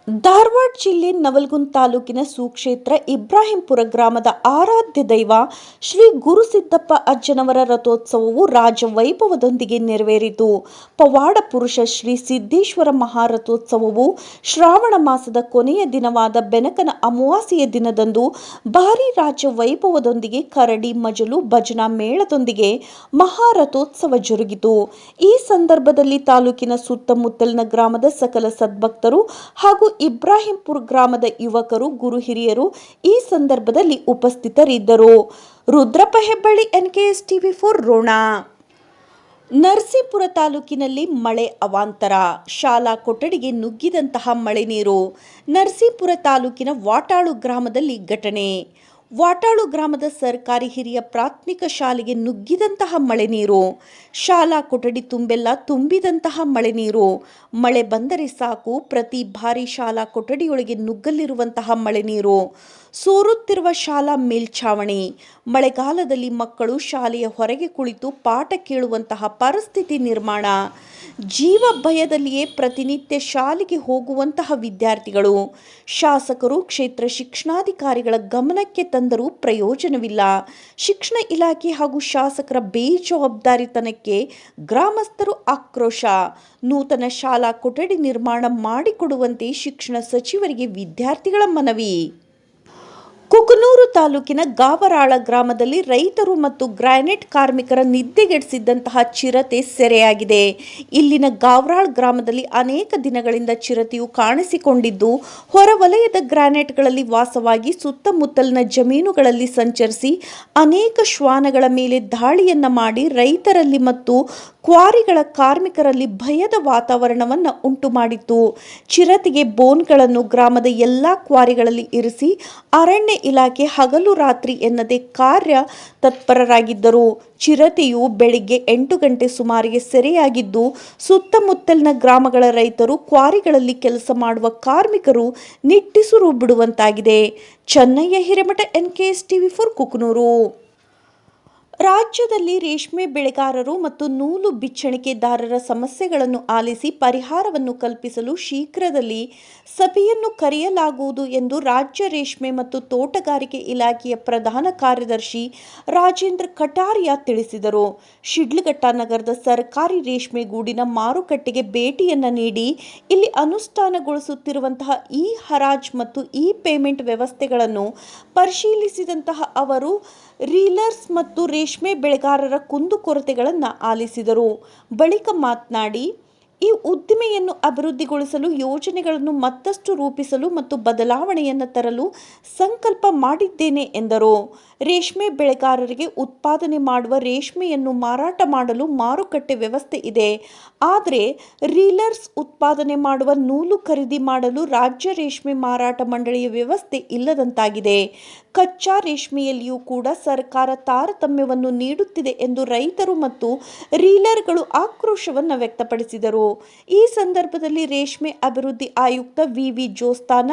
ಧಾರವಾಡ ಜಿಲ್ಲೆ ನವಲಗುಂದ ತಾಲೂಕಿನ ಸುಕ್ಷೇತ್ರ ಇಬ್ರಾಹಿಂಪುರ ಗ್ರಾಮದ ಆರಾಧ್ಯ ದೈವ ಶ್ರೀ ಗುರುಸಿದ್ದಪ್ಪ ಅಜ್ಜನವರ ರಥೋತ್ಸವವು ರಾಜವೈಭವದೊಂದಿಗೆ ನೆರವೇರಿತು. ಪವಾಡ ಪುರುಷ ಶ್ರೀ ಸಿದ್ದೇಶ್ವರ ಮಹಾರಥೋತ್ಸವವು ಶ್ರಾವಣ ಮಾಸದ ಕೊನೆಯ ದಿನವಾದ ಬೆನಕನ ಅಮಾವಾಸ್ಯೆಯ ದಿನದಂದು ಭಾರೀ ರಾಜವೈಭವದೊಂದಿಗೆ ಕರಡಿ ಮಜಲು ಭಜನಾ ಮೇಳದೊಂದಿಗೆ ಮಹಾರಥೋತ್ಸವ ಜರುಗಿತು. ಈ ಸಂದರ್ಭದಲ್ಲಿ ತಾಲೂಕಿನ ಸುತ್ತಮುತ್ತಲಿನ ಗ್ರಾಮದ ಸಕಲ ಸದ್ಭಕ್ತರು ಹಾಗೂ ಇಬ್ರಾಹಿಂಪುರ ಗ್ರಾಮದ ಯುವಕರು, ಗುರು ಹಿರಿಯರು ಈ ಸಂದರ್ಭದಲ್ಲಿ ಉಪಸ್ಥಿತರಿದ್ದರು. Rudrappa Hebballi, NKS TV4 Ron. ನರಸೀಪುರ ತಾಲೂಕಿನಲ್ಲಿ ಮಳೆ ಅವಾಂತರ, ಶಾಲಾ ಕೊಠಡಿಗೆ ನುಗ್ಗಿದಂತಹ ಮಳೆ ನೀರು. ನರಸೀಪುರ ತಾಲೂಕಿನ ವಾಟಾಳು ಗ್ರಾಮದಲ್ಲಿ ಘಟನೆ. ವಾಟಾಳು ಗ್ರಾಮದ ಸರ್ಕಾರಿ ಹಿರಿಯ ಪ್ರಾಥಮಿಕ ಶಾಲೆಗೆ ನುಗ್ಗಿದಂತಹ ಮಳೆ ನೀರು. ಶಾಲಾ ಕೊಠಡಿ ತುಂಬೆಲ್ಲ ತುಂಬಿದಂತಹ ಮಳೆ ನೀರು. ಮಳೆ ಬಂದರೆ ಸಾಕು, ಪ್ರತಿ ಬಾರಿ ಶಾಲಾ ಕೊಠಡಿಯೊಳಗೆ ನುಗ್ಗಲಿರುವಂತಹ ಮಳೆ ನೀರು. ಸೋರುತ್ತಿರುವ ಶಾಲಾ ಮೇಲ್ಛಾವಣಿ. ಮಳೆಗಾಲದಲ್ಲಿ ಮಕ್ಕಳು ಶಾಲೆಯ ಹೊರಗೆ ಕುಳಿತು ಪಾಠ ಕೇಳುವಂತಹ ಪರಿಸ್ಥಿತಿ ನಿರ್ಮಾಣ. ಜೀವ ಭಯದಲ್ಲಿಯೇ ಪ್ರತಿನಿತ್ಯ ಶಾಲೆಗೆ ಹೋಗುವಂತಹ ವಿದ್ಯಾರ್ಥಿಗಳು. ಶಾಸಕರು, ಕ್ಷೇತ್ರ ಶಿಕ್ಷಣಾಧಿಕಾರಿಗಳ ಗಮನಕ್ಕೆ ತಂದರೂ ಪ್ರಯೋಜನವಿಲ್ಲ. ಶಿಕ್ಷಣ ಇಲಾಖೆ ಹಾಗೂ ಶಾಸಕರ ಬೇಜವಾಬ್ದಾರಿತನಕ್ಕೆ ಗ್ರಾಮಸ್ಥರು ಆಕ್ರೋಶ. ನೂತನ ಶಾಲಾ ಕೊಠಡಿ ನಿರ್ಮಾಣ ಮಾಡಿಕೊಡುವಂತೆ ಶಿಕ್ಷಣ ಸಚಿವರಿಗೆ ವಿದ್ಯಾರ್ಥಿಗಳ ಮನವಿ. ಕುಕನೂರು ತಾಲೂಕಿನ ಗಾವರಾಳ ಗ್ರಾಮದಲ್ಲಿ ರೈತರು ಮತ್ತು ಗ್ರಾನೈಟ್ ಕಾರ್ಮಿಕರ ನಿದ್ದೆಗೆಡಿಸಿದ್ದಂತಹ ಚಿರತೆ ಸೆರೆಯಾಗಿದೆ. ಇಲ್ಲಿನ ಗಾವರಾಳ್ ಗ್ರಾಮದಲ್ಲಿ ಅನೇಕ ದಿನಗಳಿಂದ ಚಿರತೆಯು ಕಾಣಿಸಿಕೊಂಡಿದ್ದು, ಹೊರವಲಯದ ಗ್ರಾನೈಟ್ಗಳಲ್ಲಿ ವಾಸವಾಗಿ ಸುತ್ತಮುತ್ತಲಿನ ಜಮೀನುಗಳಲ್ಲಿ ಸಂಚರಿಸಿ ಅನೇಕ ಶ್ವಾನಗಳ ಮೇಲೆ ದಾಳಿಯನ್ನ ಮಾಡಿ ರೈತರಲ್ಲಿ ಮತ್ತು ಕ್ವಾರಿಗಳ ಕಾರ್ಮಿಕರಲ್ಲಿ ಭಯದ ವಾತಾವರಣವನ್ನು ಉಂಟು ಮಾಡಿತ್ತು. ಚಿರತೆಗೆ ಬೋನ್ಗಳನ್ನು ಗ್ರಾಮದ ಎಲ್ಲ ಕ್ವಾರಿಗಳಲ್ಲಿ ಇರಿಸಿ ಅರಣ್ಯ ಇಲಾಖೆ ಹಗಲು ರಾತ್ರಿ ಎನ್ನದೆ ಕಾರ್ಯ ತತ್ಪರರಾಗಿದ್ದರು. ಚಿರತೆಯು ಬೆಳಿಗ್ಗೆ 8 ಗಂಟೆ ಸುಮಾರಿಗೆ ಸೆರೆಯಾಗಿದ್ದು, ಸುತ್ತಮುತ್ತಲಿನ ಗ್ರಾಮಗಳ ರೈತರು, ಕ್ವಾರಿಗಳಲ್ಲಿ ಕೆಲಸ ಮಾಡುವ ಕಾರ್ಮಿಕರು ನಿಟ್ಟುಸಿರು ಬಿಡುವಂತಾಗಿದೆ. Chennaiah Hiremath, NKS TV4 Kukanur. ರಾಜ್ಯದಲ್ಲಿ ರೇಷ್ಮೆ ಬೆಳೆಗಾರರು ಮತ್ತು ನೂಲು ಬಿಚ್ಚಣಿಕೆದಾರರ ಸಮಸ್ಯೆಗಳನ್ನು ಆಲಿಸಿ ಪರಿಹಾರವನ್ನು ಕಲ್ಪಿಸಲು ಶೀಘ್ರದಲ್ಲಿ ಸಭೆಯನ್ನು ಕರೆಯಲಾಗುವುದು ಎಂದು ರಾಜ್ಯ ರೇಷ್ಮೆ ಮತ್ತು ತೋಟಗಾರಿಕೆ ಇಲಾಖೆಯ ಪ್ರಧಾನ ಕಾರ್ಯದರ್ಶಿ ರಾಜೇಂದ್ರ ಕಟಾರಿಯಾ ತಿಳಿಸಿದರು. ಶಿಡ್ಲಘಟ್ಟ ನಗರದ ಸರ್ಕಾರಿ ರೇಷ್ಮೆ ಗೂಡಿನ ಮಾರುಕಟ್ಟೆಗೆ ಭೇಟಿಯನ್ನು ನೀಡಿ ಇಲ್ಲಿ ಅನುಷ್ಠಾನಗೊಳಿಸುತ್ತಿರುವಂತಹ ಇ-ಹರಾಜ್ ಮತ್ತು ಇ-ಪೇಮೆಂಟ್ ವ್ಯವಸ್ಥೆಗಳನ್ನು ಪರಿಶೀಲಿಸಿದಂತಹ ಅವರು ರೀಲರ್ಸ್ ಮತ್ತು ರೇಷ್ಮೆ ಬೆಳೆಗಾರರ ಕುಂದುಕೊರತೆಗಳನ್ನು ಆಲಿಸಿದರು. ಬಳಿಕ ಮಾತನಾಡಿ, ಈ ಉದ್ದಿಮೆಯನ್ನು ಅಭಿವೃದ್ಧಿಗೊಳಿಸಲು ಯೋಜನೆಗಳನ್ನು ಮತ್ತಷ್ಟು ರೂಪಿಸಲು ಮತ್ತು ಬದಲಾವಣೆಯನ್ನು ತರಲು ಸಂಕಲ್ಪ ಮಾಡಿದ್ದೇನೆ ಎಂದರು. ರೇಷ್ಮೆ ಬೆಳೆಗಾರರಿಗೆ ಉತ್ಪಾದನೆ ಮಾಡುವ ರೇಷ್ಮೆಯನ್ನು ಮಾರಾಟ ಮಾಡಲು ಮಾರುಕಟ್ಟೆ ವ್ಯವಸ್ಥೆ ಇದೆ. ಆದರೆ ರೀಲರ್ಸ್ ಉತ್ಪಾದನೆ ಮಾಡುವ ನೂಲು ಖರೀದಿ ಮಾಡಲು ರಾಜ್ಯ ರೇಷ್ಮೆ ಮಾರಾಟ ಮಂಡಳಿಯ ವ್ಯವಸ್ಥೆ ಇಲ್ಲದಂತಾಗಿದೆ. ಕಚ್ಚಾ ರೇಷ್ಮೆಯಲ್ಲಿಯೂ ಕೂಡ ಸರ್ಕಾರ ತಾರತಮ್ಯವನ್ನು ನೀಡುತ್ತಿದೆ ಎಂದು ರೈತರು ಮತ್ತು ರೀಲರ್ಗಳು ಆಕ್ರೋಶವನ್ನು ವ್ಯಕ್ತಪಡಿಸಿದರು. ಈ ಸಂದರ್ಭದಲ್ಲಿ ರೇಷ್ಮೆ ಅಭಿವೃದ್ಧಿ ಆಯುಕ್ತ VV ಜೋಸ್ತಾನ,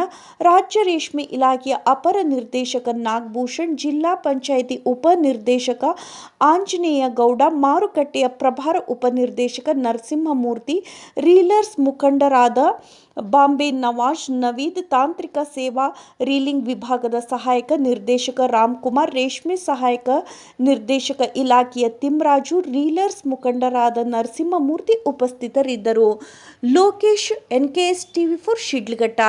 ರಾಜ್ಯ ರೇಷ್ಮೆ ಇಲಾಖೆಯ ಅಪರ ನಿರ್ದೇಶಕ ನಾಗಭೂಷಣ್, ಜಿಲ್ಲಾ ಪಂಚಾಯಿತಿ ಉಪ ನಿರ್ದೇಶಕ ಆಂಜನೇಯ ಗೌಡ, ಮಾರುಕಟ್ಟೆಯ ಪ್ರಭಾರ ಉಪನಿರ್ದೇಶಕ ನರಸಿಂಹಮೂರ್ತಿ, ರೀಲರ್ಸ್ ಮುಖಂಡರಾದ ಬಾಂಬೆ ನವಾಜ್, ನವೀದ್, ತಾಂತ್ರಿಕ ಸೇವಾ ರೀಲಿಂಗ್ ವಿಭಾಗದ ಸಹಾಯಕ ನಿರ್ದೇಶಕ ರಾಮ್ಕುಮಾರ್, ರೇಷ್ಮೆ ಸಹಾಯಕ ನಿರ್ದೇಶಕ ಇಲಾಖೆಯ ತಿಮ್ರಾಜು, ರೀಲರ್ಸ್ ಮುಖಂಡರಾದ ನರಸಿಂಹಮೂರ್ತಿ ಉಪಸ್ಥಿತರಿದ್ದರು. Lokesh, NKS TV4 Sidlaghatta.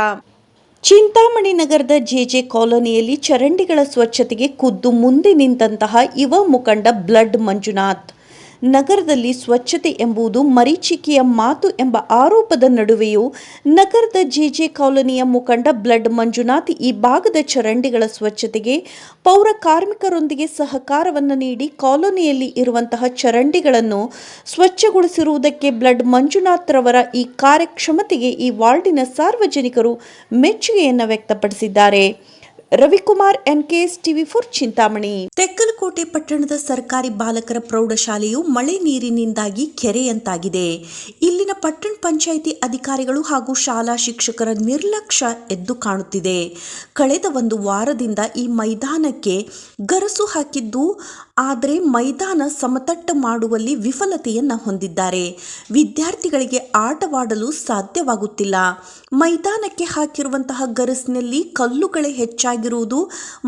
ಚಿಂತಾಮಣಿ ನಗರದ JJ ಕಾಲೋನಿಯಲ್ಲಿ ಚರಂಡಿಗಳ ಸ್ವಚ್ಛತೆಗೆ ಖುದ್ದು ಮುಂದೆ ನಿಂತಹ ಯುವ ಮುಖಂಡ ಬ್ಲಡ್ ಮಂಜುನಾಥ್. ನಗರದಲ್ಲಿ ಸ್ವಚ್ಛತೆ ಎಂಬುದು ಮರೀಚಿಕೆಯ ಮಾತು ಎಂಬ ಆರೋಪದ ನಡುವೆಯೂ ನಗರದ JJ ಕಾಲೋನಿಯ ಮುಖಂಡ ಬ್ಲಡ್ ಮಂಜುನಾಥ್ ಈ ಭಾಗದ ಚರಂಡಿಗಳ ಸ್ವಚ್ಛತೆಗೆ ಪೌರ ಕಾರ್ಮಿಕರೊಂದಿಗೆ ಸಹಕಾರವನ್ನು ನೀಡಿ ಕಾಲೋನಿಯಲ್ಲಿ ಇರುವಂತಹ ಚರಂಡಿಗಳನ್ನು ಸ್ವಚ್ಛಗೊಳಿಸಿರುವುದಕ್ಕೆ ಬ್ಲಡ್ ಮಂಜುನಾಥ್ ರವರ ಈ ಕಾರ್ಯಕ್ಷಮತೆಗೆ ಈ ವಾರ್ಡಿನ ಸಾರ್ವಜನಿಕರು ಮೆಚ್ಚುಗೆಯನ್ನು ವ್ಯಕ್ತಪಡಿಸಿದ್ದಾರೆ. Ravikumar, NKS TV4 Chintamani. ತೆಕ್ಕಲಕೋಟೆ ಪಟ್ಟಣದ ಸರ್ಕಾರಿ ಬಾಲಕರ ಪ್ರೌಢಶಾಲೆಯು ಮಳೆ ನೀರಿನಿಂದಾಗಿ ಕೆರೆಯಂತಾಗಿದೆ. ಇಲ್ಲಿನ ಪಟ್ಟಣ ಪಂಚಾಯಿತಿ ಅಧಿಕಾರಿಗಳು ಹಾಗೂ ಶಾಲಾ ಶಿಕ್ಷಕರ ನಿರ್ಲಕ್ಷ್ಯ ಎದ್ದು ಕಾಣುತ್ತಿದೆ. ಕಳೆದ 1 ವಾರದಿಂದ ಈ ಮೈದಾನಕ್ಕೆ ಗರಸು ಹಾಕಿದ್ದು ಆದರೆ ಮೈದಾನ ಸಮತಟ್ಟು ಮಾಡುವಲ್ಲಿ ವಿಫಲತೆಯನ್ನು ಹೊಂದಿದ್ದಾರೆ. ವಿದ್ಯಾರ್ಥಿಗಳಿಗೆ ಆಟವಾಡಲು ಸಾಧ್ಯವಾಗುತ್ತಿಲ್ಲ. ಮೈದಾನಕ್ಕೆ ಹಾಕಿರುವಂತಹ ಗರಸಿನಲ್ಲಿ ಕಲ್ಲುಗಳೇ ಹೆಚ್ಚಾಗಿರುವುದು,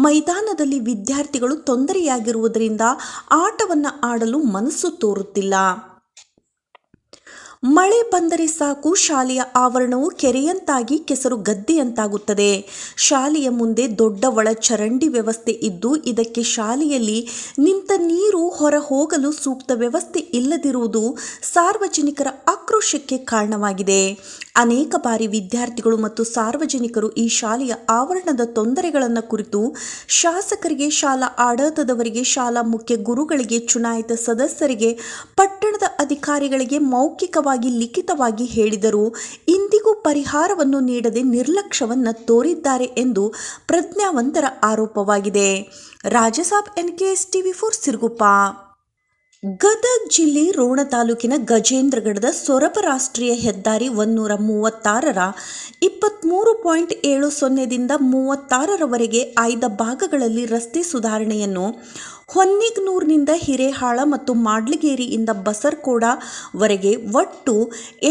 ಮೈದಾನದಲ್ಲಿ ವಿದ್ಯಾರ್ಥಿಗಳು ತೊಂದರೆಯಾಗಿರುವುದರಿಂದ ಆಟವನ್ನು ಆಡಲು ಮನಸ್ಸು ತೋರುತ್ತಿಲ್ಲ. ಮಳೆ ಬಂದರೆ ಸಾಕು ಶಾಲೆಯ ಆವರಣವು ಕೆರೆಯಂತಾಗಿ ಕೆಸರು ಗದ್ದೆಯಂತಾಗುತ್ತದೆ. ಶಾಲೆಯ ಮುಂದೆ ದೊಡ್ಡ ಒಳಚರಂಡಿ ವ್ಯವಸ್ಥೆ ಇದ್ದು ಇದಕ್ಕೆ ಶಾಲೆಯಲ್ಲಿ ನಿಂತ ನೀರು ಹೊರ ಹೋಗಲು ಸೂಕ್ತ ವ್ಯವಸ್ಥೆ ಇಲ್ಲದಿರುವುದು ಸಾರ್ವಜನಿಕರ ಆಕ್ರೋಶಕ್ಕೆ ಕಾರಣವಾಗಿದೆ. ಅನೇಕ ಬಾರಿ ವಿದ್ಯಾರ್ಥಿಗಳು ಮತ್ತು ಸಾರ್ವಜನಿಕರು ಈ ಶಾಲೆಯ ಆವರಣದ ತೊಂದರೆಗಳನ್ನು ಕುರಿತು ಶಾಸಕರಿಗೆ, ಶಾಲಾ ಆಡಳಿತದವರಿಗೆ, ಶಾಲಾ ಮುಖ್ಯ ಗುರುಗಳಿಗೆ, ಚುನಾಯಿತ ಸದಸ್ಯರಿಗೆ, ಪಟ್ಟಣದ ಅಧಿಕಾರಿಗಳಿಗೆ ಮೌಖಿಕವಾಗಿ, ಲಿಖಿತವಾಗಿ ಹೇಳಿದರೂ ಇಂದಿಗೂ ಪರಿಹಾರವನ್ನು ನೀಡದೆ ನಿರ್ಲಕ್ಷ್ಯವನ್ನು ತೋರಿದ್ದಾರೆ ಎಂದು ಪ್ರಜ್ಞಾವಂತರ ಆರೋಪವಾಗಿದೆ. Rajasab NKS TV4 Siruguppa. ಗದಗ ಜಿಲ್ಲೆ ರೋಣ ತಾಲೂಕಿನ ಗಜೇಂದ್ರಗಡದ ಸೊರಬ ರಾಷ್ಟ್ರೀಯ ಹೆದ್ದಾರಿ 136ರ 23.70ದಿಂದ 36ರವರೆಗೆ ಆಯ್ದ ಭಾಗಗಳಲ್ಲಿ ರಸ್ತೆ ಸುಧಾರಣೆಯನ್ನು ಹೊನ್ನಿಗನೂರಿನಿಂದ ಹಿರೇಹಾಳ ಮತ್ತು ಮಾಡ್ಲಿಗೇರಿಯಿಂದ ಬಸರಕೋಡವರೆಗೆ ಒಟ್ಟು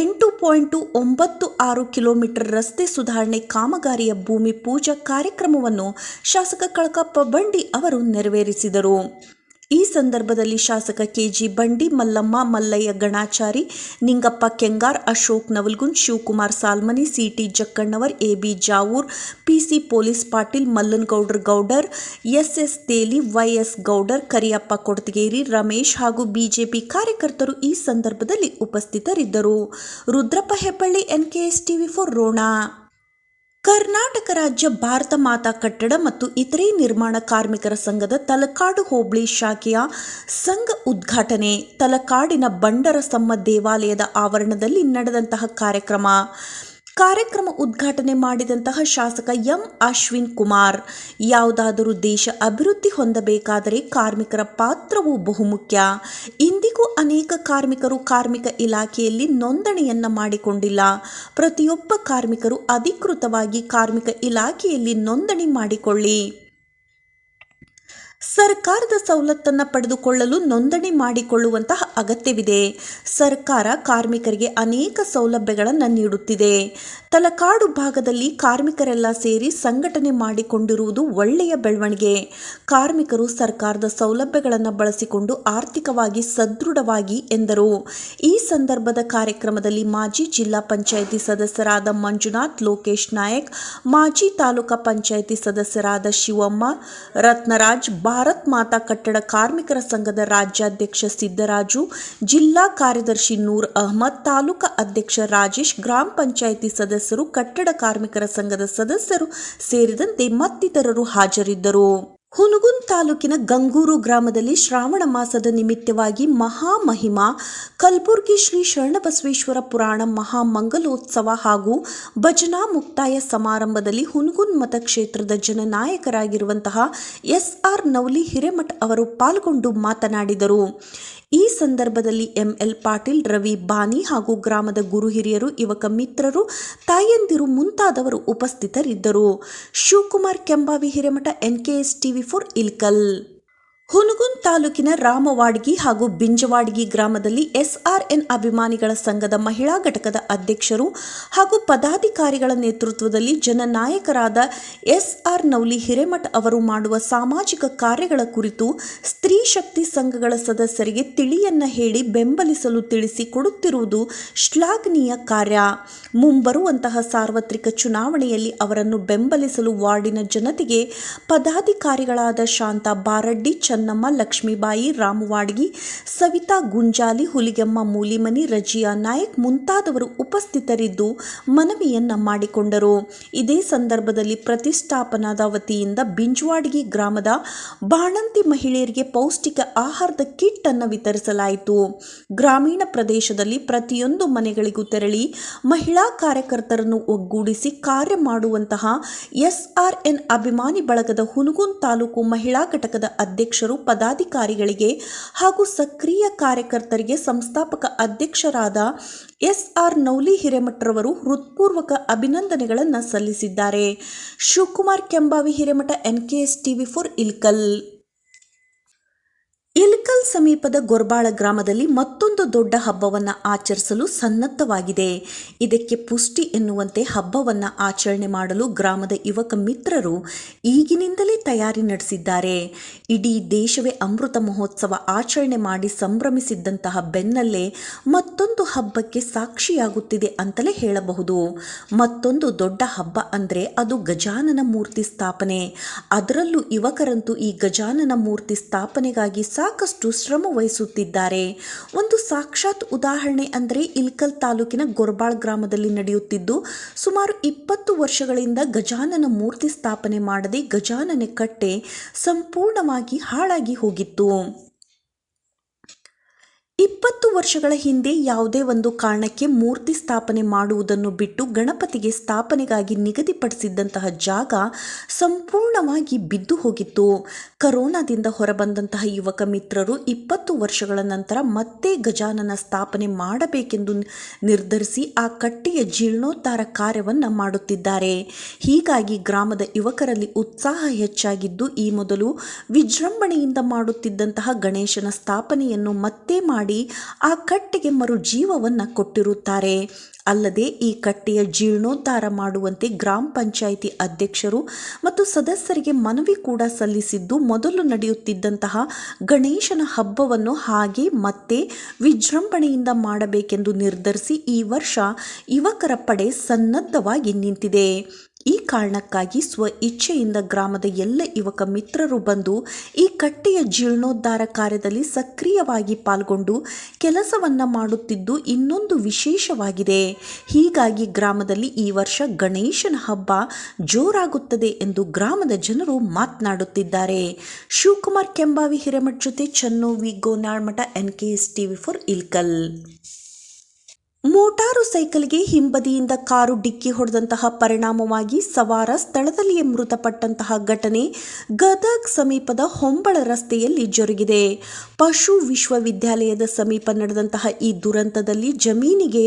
8.96 ಕಿಲೋಮೀಟರ್ ರಸ್ತೆ ಸುಧಾರಣೆ ಕಾಮಗಾರಿಯ ಭೂಮಿ ಪೂಜಾ ಕಾರ್ಯಕ್ರಮವನ್ನು ಶಾಸಕ ಕಳಕಪ್ಪ ಬಂಡಿ ಅವರು ನೆರವೇರಿಸಿದರು. ಈ ಸಂದರ್ಭದಲ್ಲಿ ಶಾಸಕ KG Bandi, Mallamma Mallayya Ganachari, Ningappa Kengar, Ashok Navalgund, Shivakumar Salmani, CT Jakkannavar, AB Javoor, PC police Patil, Mallanagoudar Goudar, SS Teli, YS Goudar, Kariyappa Kodatageri, Ramesh ಹಾಗೂ ಬಿಜೆಪಿ ಕಾರ್ಯಕರ್ತರು ಈ ಸಂದರ್ಭದಲ್ಲಿ ಉಪಸ್ಥಿತರಿದ್ದರು. Rudrappa Hebballi, NKS TV4 Ron. ಕರ್ನಾಟಕ ರಾಜ್ಯ ಭಾರತ ಮಾತಾ ಕಟ್ಟಡ ಮತ್ತು ಇತರೆ ನಿರ್ಮಾಣ ಕಾರ್ಮಿಕರ ಸಂಘದ ತಲಕಾಡು ಹೋಬಳಿ ಶಾಖೆಯ ಸಂಘ ಉದ್ಘಾಟನೆ ತಲಕಾಡಿನ ಬಂಡರಸಮ್ಮ ದೇವಾಲಯದ ಆವರಣದಲ್ಲಿ ನಡೆದಂತಹ ಕಾರ್ಯಕ್ರಮ ಉದ್ಘಾಟನೆ ಮಾಡಿದಂತಹ ಶಾಸಕ M. ಅಶ್ವಿನ್ ಕುಮಾರ್, ಯಾವುದಾದರೂ ದೇಶ ಅಭಿವೃದ್ಧಿ ಹೊಂದಬೇಕಾದರೆ ಕಾರ್ಮಿಕರ ಪಾತ್ರವು ಬಹುಮುಖ್ಯ. ಇಂದಿಗೂ ಅನೇಕ ಕಾರ್ಮಿಕರು ಕಾರ್ಮಿಕ ಇಲಾಖೆಯಲ್ಲಿ ನೋಂದಣಿಯನ್ನ ಮಾಡಿಕೊಂಡಿಲ್ಲ. ಪ್ರತಿಯೊಬ್ಬ ಕಾರ್ಮಿಕರು ಅಧಿಕೃತವಾಗಿ ಕಾರ್ಮಿಕ ಇಲಾಖೆಯಲ್ಲಿ ನೋಂದಣಿ ಮಾಡಿಕೊಳ್ಳಿ. ಸರ್ಕಾರದ ಸವಲತ್ತನ್ನು ಪಡೆದುಕೊಳ್ಳಲು ನೋಂದಣಿ ಮಾಡಿಕೊಳ್ಳುವಂತಹ ಅಗತ್ಯವಿದೆ. ಸರ್ಕಾರ ಕಾರ್ಮಿಕರಿಗೆ ಅನೇಕ ಸೌಲಭ್ಯಗಳನ್ನು ನೀಡುತ್ತಿದೆ. ತಲಕಾಡು ಭಾಗದಲ್ಲಿ ಕಾರ್ಮಿಕರೆಲ್ಲ ಸೇರಿ ಸಂಘಟನೆ ಮಾಡಿಕೊಂಡಿರುವುದು ಒಳ್ಳೆಯ ಬೆಳವಣಿಗೆ. ಕಾರ್ಮಿಕರು ಸರ್ಕಾರದ ಸೌಲಭ್ಯಗಳನ್ನು ಬಳಸಿಕೊಂಡು ಆರ್ಥಿಕವಾಗಿ ಸದೃಢವಾಗಿ ಎಂದರು. ಈ ಸಂದರ್ಭದ ಕಾರ್ಯಕ್ರಮದಲ್ಲಿ ಮಾಜಿ ಜಿಲ್ಲಾ ಪಂಚಾಯಿತಿ ಸದಸ್ಯರಾದ ಮಂಜುನಾಥ್, ಲೋಕೇಶ್ ನಾಯಕ್, ಮಾಜಿ ತಾಲೂಕಾ ಪಂಚಾಯಿತಿ ಸದಸ್ಯರಾದ ಶಿವಮ್ಮ, ರತ್ನರಾಜ್, ಭಾರತ್ ಮಾತಾ ಕಟ್ಟಡ ಕಾರ್ಮಿಕರ ಸಂಘದ ರಾಜ್ಯಾಧ್ಯಕ್ಷ ಸಿದ್ದರಾಜು, ಜಿಲ್ಲಾ ಕಾರ್ಯದರ್ಶಿ ನೂರ್ ಅಹಮದ್, ತಾಲೂಕಾ ಅಧ್ಯಕ್ಷ ರಾಜೇಶ್, ಗ್ರಾಮ ಪಂಚಾಯಿತಿ ಸದಸ್ಯರು, ಕಟ್ಟಡ ಕಾರ್ಮಿಕರ ಸಂಘದ ಸದಸ್ಯರು ಸೇರಿದಂತೆ ಮತ್ತಿತರರು ಹಾಜರಿದ್ದರು. ಹುನಗುಂದ ತಾಲೂಕಿನ ಗಂಗೂರು ಗ್ರಾಮದಲ್ಲಿ ಶ್ರಾವಣ ಮಾಸದ ನಿಮಿತ್ತವಾಗಿ ಮಹಾಮಹಿಮಾ ಕಲಬುರ್ಗಿ ಶ್ರೀ ಶರಣಬಸವೇಶ್ವರ ಪುರಾಣ ಮಹಾಮಂಗಲೋತ್ಸವ ಹಾಗೂ ಭಜನಾ ಮುಕ್ತಾಯ ಸಮಾರಂಭದಲ್ಲಿ ಹುನಗುಂದ ಮತಕ್ಷೇತ್ರದ ಜನನಾಯಕರಾಗಿರುವಂತಹ SR ನವಲಿ ಹಿರೇಮಠ ಅವರು ಪಾಲ್ಗೊಂಡು ಮಾತನಾಡಿದರು. ಈ ಸಂದರ್ಭದಲ್ಲಿ ML ಪಾಟೀಲ್, ರವಿ ಬಾನಿ ಹಾಗೂ ಗ್ರಾಮದ ಗುರು ಹಿರಿಯರು, ಯುವಕ ಮಿತ್ರರು, ತಾಯಂದಿರು ಮುಂತಾದವರು ಉಪಸ್ಥಿತರಿದ್ದರು. Shivakumar Kembhavi Hiremath, NKS TV4 Ilkal. ಹುನಗುಂದ ತಾಲೂಕಿನ ರಾಮವಾಡ್ಗಿ ಹಾಗೂ ಬಿಂಜವಾಡ್ಗಿ ಗ್ರಾಮದಲ್ಲಿ SRN ಅಭಿಮಾನಿಗಳ ಸಂಘದ ಮಹಿಳಾ ಘಟಕದ ಅಧ್ಯಕ್ಷರು ಹಾಗೂ ಪದಾಧಿಕಾರಿಗಳ ನೇತೃತ್ವದಲ್ಲಿ ಜನನಾಯಕರಾದ SR ನವಲಿ ಹಿರೇಮಠ ಅವರು ಮಾಡುವ ಸಾಮಾಜಿಕ ಕಾರ್ಯಗಳ ಕುರಿತು ಸ್ತ್ರೀ ಶಕ್ತಿ ಸಂಘಗಳ ಸದಸ್ಯರಿಗೆ ತಿಳಿಯನ್ನ ಹೇಳಿ ಬೆಂಬಲಿಸಲು ತಿಳಿಸಿ ಕೊಡುತ್ತಿರುವುದು ಶ್ಲಾಘನೀಯ ಕಾರ್ಯ. ಮುಂಬರುವಂತಹ ಸಾರ್ವತ್ರಿಕ ಚುನಾವಣೆಯಲ್ಲಿ ಅವರನ್ನು ಬೆಂಬಲಿಸಲು ವಾರ್ಡಿನ ಜನತೆಗೆ ಪದಾಧಿಕಾರಿಗಳಾದ ಶಾಂತಾ ಬಾರಡ್ಡಿ, ಚೆನ್ನಮ್ಮ, ಲಕ್ಷ್ಮೀಬಾಯಿ, ರಾಮವಾಡ್ಗಿ, ಸವಿತಾ ಗುಂಜಾಲಿ, ಹುಲಿಗೆಮ್ಮ ಮೂಲಿಮನಿ, ರಜಿಯಾ ನಾಯಕ್ ಮುಂತಾದವರು ಉಪಸ್ಥಿತರಿದ್ದು ಮನವಿಯನ್ನ ಮಾಡಿಕೊಂಡರು. ಇದೇ ಸಂದರ್ಭದಲ್ಲಿ ಪ್ರತಿಷ್ಠಾಪನಾದ ವತಿಯಿಂದ ಬಿಂಜವಾಡ್ಗಿ ಗ್ರಾಮದ ಬಾಣಂತಿ ಮಹಿಳೆಯರಿಗೆ ಪೌಷ್ಟಿಕ ಆಹಾರದ ಕಿಟ್ ಅನ್ನು ವಿತರಿಸಲಾಯಿತು. ಗ್ರಾಮೀಣ ಪ್ರದೇಶದಲ್ಲಿ ಪ್ರತಿಯೊಂದು ಮನೆಗಳಿಗೂ ತೆರಳಿ ಮಹಿಳಾ ಕಾರ್ಯಕರ್ತರನ್ನು ಒಗ್ಗೂಡಿಸಿ ಕಾರ್ಯ ಮಾಡುವಂತಹ SRN ಅಭಿಮಾನಿ ಬಳಗದ ಹುನಗುಂದ ತಾಲೂಕು ಮಹಿಳಾ ಘಟಕದ ಅಧ್ಯಕ್ಷರು, ಪದಾಧಿಕಾರಿಗಳಿಗೆ ಹಾಗೂ ಸಕ್ರಿಯ ಕಾರ್ಯಕರ್ತರಿಗೆ ಸಂಸ್ಥಾಪಕ ಅಧ್ಯಕ್ಷರಾದ SR ನವಲಿ ಹಿರೇಮಠರವರು ಹೃತ್ಪೂರ್ವಕ ಅಭಿನಂದನೆಗಳನ್ನು ಸಲ್ಲಿಸಿದ್ದಾರೆ. Shivakumar Kembhavi Hiremath, NKS TV4 Ilkal. ಇಲ್ಕಲ್ ಸಮೀಪದ ಗೊರ್ಬಾಳ ಗ್ರಾಮದಲ್ಲಿ ಮತ್ತೊಂದು ದೊಡ್ಡ ಹಬ್ಬವನ್ನು ಆಚರಿಸಲು ಸನ್ನದ್ಧವಾಗಿದೆ. ಇದಕ್ಕೆ ಪುಷ್ಟಿ ಎನ್ನುವಂತೆ ಹಬ್ಬವನ್ನು ಆಚರಣೆ ಮಾಡಲು ಗ್ರಾಮದ ಯುವಕ ಮಿತ್ರರು ಈಗಿನಿಂದಲೇ ತಯಾರಿ ನಡೆಸಿದ್ದಾರೆ. ಇಡೀ ದೇಶವೇ ಅಮೃತ ಮಹೋತ್ಸವ ಆಚರಣೆ ಮಾಡಿ ಸಂಭ್ರಮಿಸಿದ್ದಂತಹ ಬೆನ್ನಲ್ಲೇ ಮತ್ತೊಂದು ಹಬ್ಬಕ್ಕೆ ಸಾಕ್ಷಿಯಾಗುತ್ತಿದೆ ಅಂತಲೇ ಹೇಳಬಹುದು. ಮತ್ತೊಂದು ದೊಡ್ಡ ಹಬ್ಬ ಅಂದರೆ ಅದು ಗಜಾನನ ಮೂರ್ತಿ ಸ್ಥಾಪನೆ. ಅದರಲ್ಲೂ ಯುವಕರಂತೂ ಈ ಗಜಾನನ ಮೂರ್ತಿ ಸ್ಥಾಪನೆಗಾಗಿ ಸಾಕಷ್ಟು ಶ್ರಮ ವಹಿಸುತ್ತಿದ್ದಾರೆ. ಒಂದು ಸಾಕ್ಷಾತ್ ಉದಾಹರಣೆ ಅಂದರೆ ಇಲ್ಕಲ್ ತಾಲೂಕಿನ ಗೊರ್ಬಾಳ್ ಗ್ರಾಮದಲ್ಲಿ ನಡೆಯುತ್ತಿದ್ದು, ಸುಮಾರು 20 ವರ್ಷಗಳಿಂದ ಗಜಾನನ ಮೂರ್ತಿ ಸ್ಥಾಪನೆ ಮಾಡದೆ ಗಜಾನನ ಕಟ್ಟೆ ಸಂಪೂರ್ಣವಾಗಿ ಹಾಳಾಗಿ ಹೋಗಿತ್ತು. 20 ವರ್ಷಗಳ ಹಿಂದೆ ಯಾವುದೇ ಒಂದು ಕಾರಣಕ್ಕೆ ಮೂರ್ತಿ ಸ್ಥಾಪನೆ ಮಾಡುವುದನ್ನು ಬಿಟ್ಟು ಗಣಪತಿಗೆ ಸ್ಥಾಪನೆಗಾಗಿ ನಿಗದಿಪಡಿಸಿದ್ದಂತಹ ಜಾಗ ಸಂಪೂರ್ಣವಾಗಿ ಬಿದ್ದು ಹೋಗಿತ್ತು. ಕರೋನಾದಿಂದ ಹೊರಬಂದಂತಹ ಯುವಕ ಮಿತ್ರರು 20 ವರ್ಷಗಳ ನಂತರ ಮತ್ತೆ ಗಜಾನನ ಸ್ಥಾಪನೆ ಮಾಡಬೇಕೆಂದು ನಿರ್ಧರಿಸಿ ಆ ಕಟ್ಟೆಯ ಜೀರ್ಣೋದ್ಧಾರ ಕಾರ್ಯವನ್ನು ಮಾಡುತ್ತಿದ್ದಾರೆ. ಹೀಗಾಗಿ ಗ್ರಾಮದ ಯುವಕರಲ್ಲಿ ಉತ್ಸಾಹ ಹೆಚ್ಚಾಗಿದ್ದು, ಈ ಮೊದಲು ವಿಜೃಂಭಣೆಯಿಂದ ಮಾಡುತ್ತಿದ್ದಂತಹ ಗಣೇಶನ ಸ್ಥಾಪನೆಯನ್ನು ಮತ್ತೆ ಮಾಡಿ ಆ ಕಟ್ಟೆಗೆ ಮರುಜೀವವನ್ನು ಕೊಟ್ಟಿರುತ್ತಾರೆ. ಅಲ್ಲದೆ ಈ ಕಟ್ಟೆಯ ಜೀರ್ಣೋದ್ಧಾರ ಮಾಡುವಂತೆ ಗ್ರಾಮ ಪಂಚಾಯಿತಿ ಅಧ್ಯಕ್ಷರು ಮತ್ತು ಸದಸ್ಯರಿಗೆ ಮನವಿ ಕೂಡ ಸಲ್ಲಿಸಿದ್ದು, ಮೊದಲು ನಡೆಯುತ್ತಿದ್ದಂತಹ ಗಣೇಶನ ಹಬ್ಬವನ್ನು ಹಾಗೆ ಮತ್ತೆ ವಿಜೃಂಭಣೆಯಿಂದ ಮಾಡಬೇಕೆಂದು ನಿರ್ಧರಿಸಿ ಈ ವರ್ಷ ಯುವಕರ ಪಡೆ ಸನ್ನದ್ಧವಾಗಿ ನಿಂತಿದೆ. ಈ ಕಾರಣಕ್ಕಾಗಿ ಸ್ವ ಇಚ್ಛೆಯಿಂದ ಗ್ರಾಮದ ಎಲ್ಲ ಯುವಕ ಮಿತ್ರರು ಬಂದು ಈ ಕಟ್ಟೆಯ ಜೀರ್ಣೋದ್ಧಾರ ಕಾರ್ಯದಲ್ಲಿ ಸಕ್ರಿಯವಾಗಿ ಪಾಲ್ಗೊಂಡು ಕೆಲಸವನ್ನು ಮಾಡುತ್ತಿದ್ದು ಇನ್ನೊಂದು ವಿಶೇಷವಾಗಿದೆ. ಹೀಗಾಗಿ ಗ್ರಾಮದಲ್ಲಿ ಈ ವರ್ಷ ಗಣೇಶನ ಹಬ್ಬ ಜೋರಾಗುತ್ತದೆ ಎಂದು ಗ್ರಾಮದ ಜನರು ಮಾತನಾಡುತ್ತಿದ್ದಾರೆ. ಶಿವಕುಮಾರ್ ಕೆಂಬಾವಿ ಹಿರೇಮಠ್ ಜೊತೆ Channovi Gonalmath, NKS TV4 Ilkal. Motor ಸೈಕಲ್ಗೆ ಹಿಂಬದಿಯಿಂದ ಕಾರು ಡಿಕ್ಕಿ ಹೊಡೆದಂತಹ ಪರಿಣಾಮವಾಗಿ ಸವಾರ ಸ್ಥಳದಲ್ಲಿಯೇ ಮೃತಪಟ್ಟಂತಹ ಘಟನೆ ಗದಗ್ ಸಮೀಪದ ಹೊಂಬಳ ರಸ್ತೆಯಲ್ಲಿ ಜರುಗಿದೆ. ಪಶು ವಿಶ್ವವಿದ್ಯಾಲಯದ ಸಮೀಪ ನಡೆದಂತಹ ಈ ದುರಂತದಲ್ಲಿ ಜಮೀನಿಗೆ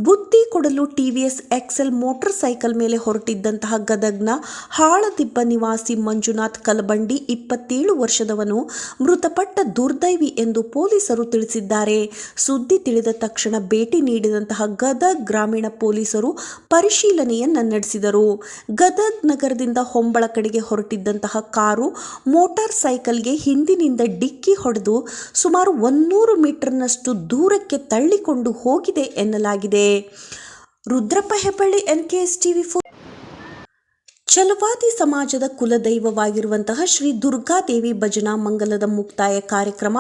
ಬುತ್ತಿ ಕೊಡಲು TVS XL ಮೋಟಾರ್ ಸೈಕಲ್ ಮೇಲೆ ಹೊರಟಿದ್ದಂತಹ ಗದಗ್ನ ಹಾಳದಿಬ್ಬ ನಿವಾಸಿ ಮಂಜುನಾಥ್ ಕಲಬಂಡಿ 27 ವರ್ಷದವನು ಮೃತಪಟ್ಟ ದುರ್ದೈವಿ ಎಂದು ಪೊಲೀಸರು ತಿಳಿಸಿದ್ದಾರೆ. ಸುದ್ದಿ ತಿಳಿದ ತಕ್ಷಣ ಭೇಟಿ ನೀಡಿದ ಗದಗ್ ಗ್ರಾಮೀಣ ಪೊಲೀಸರು ಪರಿಶೀಲನೆಯನ್ನ ನಡೆಸಿದರು. ಗದಗ್ ನಗರದಿಂದ ಹೊಂಬಳ ಕಡೆಗೆ ಹೊರಟಿದ್ದಂತಹ ಕಾರು ಮೋಟಾರ್ ಸೈಕಲ್ಗೆ ಹಿಂದಿನಿಂದ ಡಿಕ್ಕಿ ಹೊಡೆದು ಸುಮಾರು 100 ಮೀಟರ್ನಷ್ಟು ದೂರಕ್ಕೆ ತಳ್ಳಿಕೊಂಡು ಹೋಗಿದೆ ಎನ್ನಲಾಗಿದೆ. Rudrappa Hebballi, NKS TV4. ಛಲವಾದಿ ಸಮಾಜದ ಕುಲದೈವವಾಗಿರುವಂತಹ ಶ್ರೀ ದುರ್ಗಾದೇವಿ ಭಜನಾ ಮಂಗಲದ ಮುಕ್ತಾಯ ಕಾರ್ಯಕ್ರಮ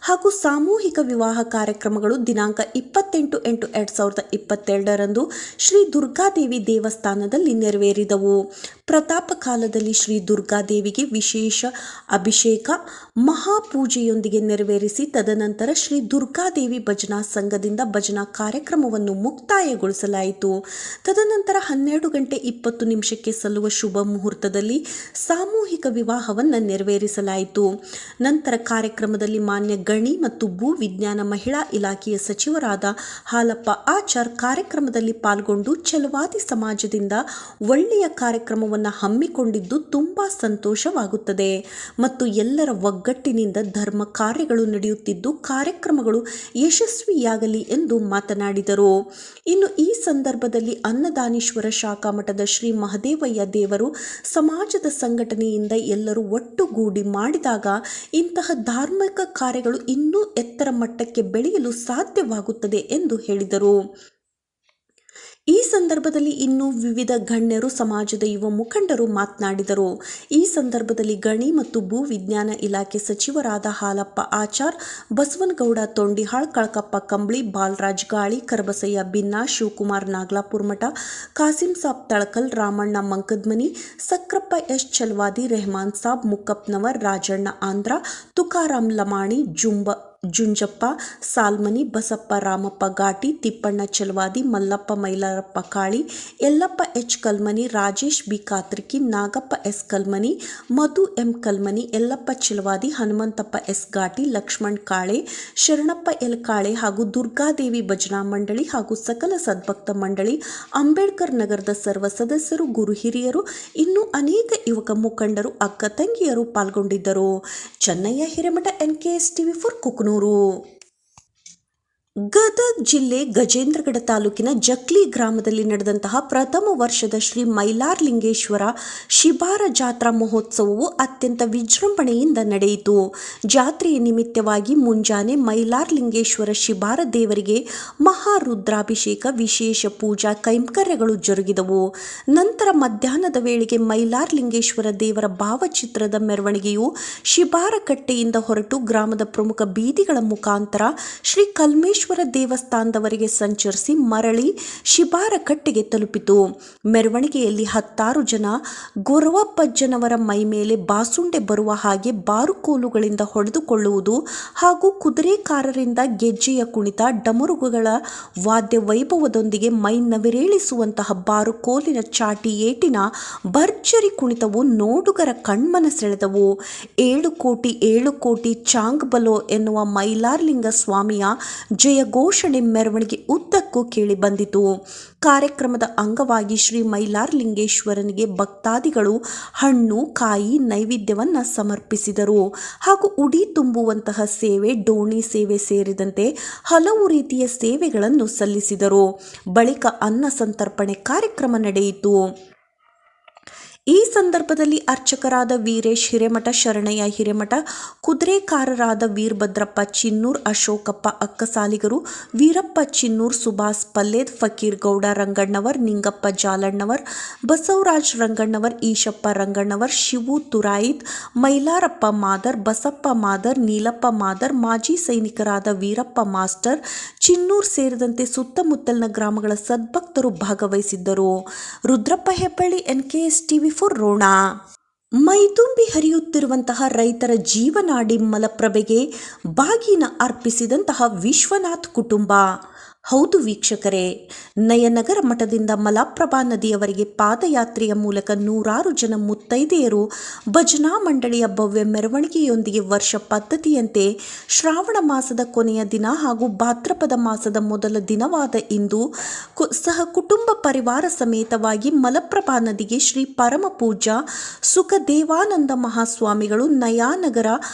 ಹಾಗೂ ಸಾಮೂಹಿಕ ವಿವಾಹ ಕಾರ್ಯಕ್ರಮಗಳು ದಿನಾಂಕ 28/8/2022 ಶ್ರೀ ದುರ್ಗಾದೇವಿ ದೇವಸ್ಥಾನದಲ್ಲಿ ನೆರವೇರಿದವು. ಪ್ರತಾಪ ಕಾಲದಲ್ಲಿ ಶ್ರೀ ದುರ್ಗಾದೇವಿಗೆ ವಿಶೇಷ ಅಭಿಷೇಕ ಮಹಾಪೂಜೆಯೊಂದಿಗೆ ನೆರವೇರಿಸಿ ತದನಂತರ ಶ್ರೀ ದುರ್ಗಾದೇವಿ ಭಜನಾ ಸಂಘದಿಂದ ಭಜನಾ ಕಾರ್ಯಕ್ರಮವನ್ನು ಮುಕ್ತಾಯಗೊಳಿಸಲಾಯಿತು. ತದನಂತರ 12:20 ಸಲ್ಲುವ ಶುಭ ಮುಹೂರ್ತದಲ್ಲಿ ಸಾಮೂಹಿಕ ವಿವಾಹವನ್ನು ನೆರವೇರಿಸಲಾಯಿತು. ನಂತರ ಕಾರ್ಯಕ್ರಮದಲ್ಲಿ ಮಾನ್ಯ ಗಣಿ ಮತ್ತು ಭೂ ವಿಜ್ಞಾನ ಮಹಿಳಾ ಇಲಾಖೆಯ ಸಚಿವರಾದ ಹಾಲಪ್ಪ ಆಚಾರ್ ಕಾರ್ಯಕ್ರಮದಲ್ಲಿ ಪಾಲ್ಗೊಂಡು ಛಲವಾದಿ ಸಮಾಜದಿಂದ ಒಳ್ಳೆಯ ಕಾರ್ಯಕ್ರಮವನ್ನು ಹಮ್ಮಿಕೊಂಡಿದ್ದು ತುಂಬಾ ಸಂತೋಷವಾಗುತ್ತದೆ ಮತ್ತು ಎಲ್ಲರ ಒಗ್ಗಟ್ಟಿನಿಂದ ಧರ್ಮ ಕಾರ್ಯಗಳು ನಡೆಯುತ್ತಿದ್ದು ಕಾರ್ಯಕ್ರಮಗಳು ಯಶಸ್ವಿಯಾಗಲಿ ಎಂದು ಮಾತನಾಡಿದರು. ಇನ್ನು ಈ ಸಂದರ್ಭದಲ್ಲಿ ಅನ್ನದಾನೀಶ್ವರ ಶಾಖಾ ಮಠದ ಶ್ರೀ ಮಹದೇವಯ್ಯ ದೇವರು ಸಮಾಜದ ಸಂಘಟನೆಯಿಂದ ಎಲ್ಲರೂ ಒಟ್ಟುಗೂಡಿ ಮಾಡಿದಾಗ ಇಂತಹ ಧಾರ್ಮಿಕ ಕಾರ್ಯಗಳು ಇನ್ನೂ ಎತ್ತರ ಮಟ್ಟಕ್ಕೆ ಬೆಳೆಯಲು ಸಾಧ್ಯವಾಗುತ್ತದೆ ಎಂದು ಹೇಳಿದರು. ಈ ಸಂದರ್ಭದಲ್ಲಿ ಇನ್ನೂ ವಿವಿಧ ಗಣ್ಯರು, ಸಮಾಜದ ಯುವ ಮುಖಂಡರು ಮಾತನಾಡಿದರು. ಈ ಸಂದರ್ಭದಲ್ಲಿ ಗಣಿ ಮತ್ತು ಭೂ ವಿಜ್ಞಾನ ಇಲಾಖೆ ಸಚಿವರಾದ ಹಾಲಪ್ಪ ಆಚಾರ್, ಬಸವನಗೌಡ ತೊಂಡಿಹಾಳ್, ಕಳಕಪ್ಪ ಕಂಬಳಿ, ಬಾಲರಾಜ್ ಗಾಳಿ, ಕರಬಸಯ್ಯ ಬಿನ್ನ, Shivakumar Nagalapura Math, Kasim Sab Talakal, Ramanna Mankadmani, Sakrappa S Chalavadi, Rehman Sab Mukkappanavar, Rajanna Andhra, Tukaram Lamani, Junjappa Salmani, Basappa Ramappa Ghati, Tippanna Chalavadi, Mallappa Mailarappa Kali, Yallappa H Kalmani, Rajesh B Katriki, Nagappa S Kalmani, Madhu M Kalmani, Yallappa Chalavadi, Hanumanthappa S Ghati, Laxman Kale, Sharanappa L Kale ಹಾಗೂ ದುರ್ಗಾದೇವಿ ಭಜನಾ ಮಂಡಳಿ ಹಾಗೂ ಸಕಲ ಸದ್ಭಕ್ತ ಮಂಡಳಿ, ಅಂಬೇಡ್ಕರ್ ನಗರದ ಸರ್ವ ಸದಸ್ಯರು, ಗುರು ಹಿರಿಯರು, ಇನ್ನೂ ಅನೇಕ ಯುವಕ ಮುಖಂಡರು, ಅಕ್ಕ ತಂಗಿಯರು ಪಾಲ್ಗೊಂಡಿದ್ದರು. Chennaiah Hiremath, NKS TV4 Kukanur. ಗದಗ ಜಿಲ್ಲೆ ಗಜೇಂದ್ರಗಡ ತಾಲೂಕಿನ ಜಕ್ಲಿ ಗ್ರಾಮದಲ್ಲಿ ನಡೆದಂತಹ ಪ್ರಥಮ ವರ್ಷದ ಶ್ರೀ ಮೈಲಾರಲಿಂಗೇಶ್ವರ ಶಿಬಾರ ಜಾತ್ರಾ ಮಹೋತ್ಸವವು ಅತ್ಯಂತ ವಿಜೃಂಭಣೆಯಿಂದ ನಡೆಯಿತು. ಜಾತ್ರೆಯ ನಿಮಿತ್ತವಾಗಿ ಮುಂಜಾನೆ ಮೈಲಾರಲಿಂಗೇಶ್ವರ ಶಿಬಾರ ದೇವರಿಗೆ ಮಹಾರುದ್ರಾಭಿಷೇಕ, ವಿಶೇಷ ಪೂಜಾ ಕೈಂಕರ್ಯಗಳು ಜರುಗಿದವು. ನಂತರ ಮಧ್ಯಾಹ್ನದ ವೇಳೆಗೆ ಮೈಲಾರಲಿಂಗೇಶ್ವರ ದೇವರ ಭಾವಚಿತ್ರದ ಮೆರವಣಿಗೆಯು ಶಿಬಾರ ಕಟ್ಟೆಯಿಂದ ಹೊರಟು ಗ್ರಾಮದ ಪ್ರಮುಖ ಬೀದಿಗಳ ಮುಖಾಂತರ ಶ್ರೀ ಕಲ್ಮೇಶ್ವರ ದೇವಸ್ಥಾನದವರೆಗೆ ಸಂಚರಿಸಿ ಮರಳಿ ಶಿಬಾರ ಕಟ್ಟೆಗೆ ತಲುಪಿತು. ಮೆರವಣಿಗೆಯಲ್ಲಿ 10 ಜನ ಗೊರವಪ್ಪಜ್ಜನವರ ಮೈಮೇಲೆ ಬಾಸುಂಡೆ ಬರುವ ಹಾಗೆ ಬಾರುಕೋಲುಗಳಿಂದ ಹೊಡೆದುಕೊಳ್ಳುವುದು ಹಾಗೂ ಕುದುರೆಕಾರರಿಂದ ಗೆಜ್ಜೆಯ ಕುಣಿತ, ಡಮರುಗಳ ವಾದ್ಯ ವೈಭವದೊಂದಿಗೆ ಮೈ ನವಿರೇಳಿಸುವಂತಹ ಬಾರುಕೋಲಿನ ಚಾಟಿ ಏಟಿನ ಭರ್ಜರಿ ಕುಣಿತವು ನೋಡುಗರ ಕಣ್ಮನ ಸೆಳೆದವು. 7 ಕೋಟಿ ಚಾಂಗ್ ಬಲೋ ಎನ್ನುವ ಮೈಲಾರಲಿಂಗ ಸ್ವಾಮಿಯ ಜಯಘೋಷಣೆ ಮೆರವಣಿಗೆ ಉದ್ದಕ್ಕೂ ಕೇಳಿ ಬಂದಿತು. ಕಾರ್ಯಕ್ರಮದ ಅಂಗವಾಗಿ ಶ್ರೀ ಮೈಲಾರಲಿಂಗೇಶ್ವರನಿಗೆ ಭಕ್ತಾದಿಗಳು ಹಣ್ಣು, ಕಾಯಿ, ನೈವೇದ್ಯವನ್ನ ಸಮರ್ಪಿಸಿದರು ಹಾಗೂ ಉಡಿ ತುಂಬುವಂತಹ ಸೇವೆ, ಡೋಣಿ ಸೇವೆ ಸೇರಿದಂತೆ ಹಲವು ರೀತಿಯ ಸೇವೆಗಳನ್ನು ಸಲ್ಲಿಸಿದರು. ಬಳಿಕ ಅನ್ನ ಸಂತರ್ಪಣೆ ಕಾರ್ಯಕ್ರಮ ನಡೆಯಿತು. ಈ ಸಂದರ್ಭದಲ್ಲಿ ಅರ್ಚಕರಾದ ವೀರೇಶ್ ಹಿರೇಮಠ, ಶರಣಯ್ಯ ಹಿರೇಮಠ, ಕುದುರೆಕಾರರಾದ ವೀರಭದ್ರಪ್ಪ ಚಿನ್ನೂರ್, ಅಶೋಕಪ್ಪ ಅಕ್ಕಸಾಲಿಗರು, ವೀರಪ್ಪ ಚಿನ್ನೂರ್, ಸುಭಾಸ್ ಪಲ್ಲೇದ್, ಫಕೀರ್ ಗೌಡ ರಂಗಣ್ಣವರ್, ನಿಂಗಪ್ಪ ಜಾಲಣ್ಣವರ್, ಬಸವರಾಜ್ ರಂಗಣ್ಣವರ್, ಈಶಪ್ಪ ರಂಗಣ್ಣವರ್, ಶಿವು ತುರಾಯಿತ್, ಮೈಲಾರಪ್ಪ ಮಾದರ್, ಬಸಪ್ಪ ಮಾದರ್, ನೀಲಪ್ಪ ಮಾದರ್, ಮಾಜಿ ಸೈನಿಕರಾದ ವೀರಪ್ಪ ಮಾಸ್ಟರ್ ಚಿನ್ನೂರ್ ಸೇರಿದಂತೆ ಸುತ್ತಮುತ್ತಲಿನ ಗ್ರಾಮಗಳ ಸದ್ಭಕ್ತರು ಭಾಗವಹಿಸಿದ್ದರು. Rudrappa Hebballi, NKS TV4 Ron. ಮೈದುಂಬಿ ಹರಿಯುತ್ತಿರುವಂತಹ ರೈತರ ಜೀವನಾಡಿ ಮಲಪ್ರಭೆಗೆ ಬಾಗಿನ ಅರ್ಪಿಸಿದಂತಹ ವಿಶ್ವನಾಥ್ ಕುಟುಂಬ. ಹೌದು ವೀಕ್ಷಕರೇ, ನಯನಗರ ಮಠದಿಂದ ಮಲಪ್ರಭಾ ನದಿಯವರೆಗೆ ಪಾದಯಾತ್ರೆಯ ಮೂಲಕ 100 ಜನ ಮುತ್ತೈದೆಯರು ಭಜನಾ ಮಂಡಳಿಯ ಭವ್ಯ ಮೆರವಣಿಗೆಯೊಂದಿಗೆ ವರ್ಷ ಪದ್ಧತಿಯಂತೆ ಶ್ರಾವಣ ಮಾಸದ ಕೊನೆಯ ದಿನ ಹಾಗೂ ಭಾದ್ರಪದ ಮಾಸದ ಮೊದಲ ದಿನವಾದ ಇಂದು ಸಹ ಕುಟುಂಬ ಪರಿವಾರ ಸಮೇತವಾಗಿ ಮಲಪ್ರಭಾ ನದಿಗೆ ಶ್ರೀ ಪರಮ ಪೂಜ್ಯ ಸುಖದೇವಾನಂದ ಮಹಾಸ್ವಾಮಿಗಳು ನಯಾನಗರ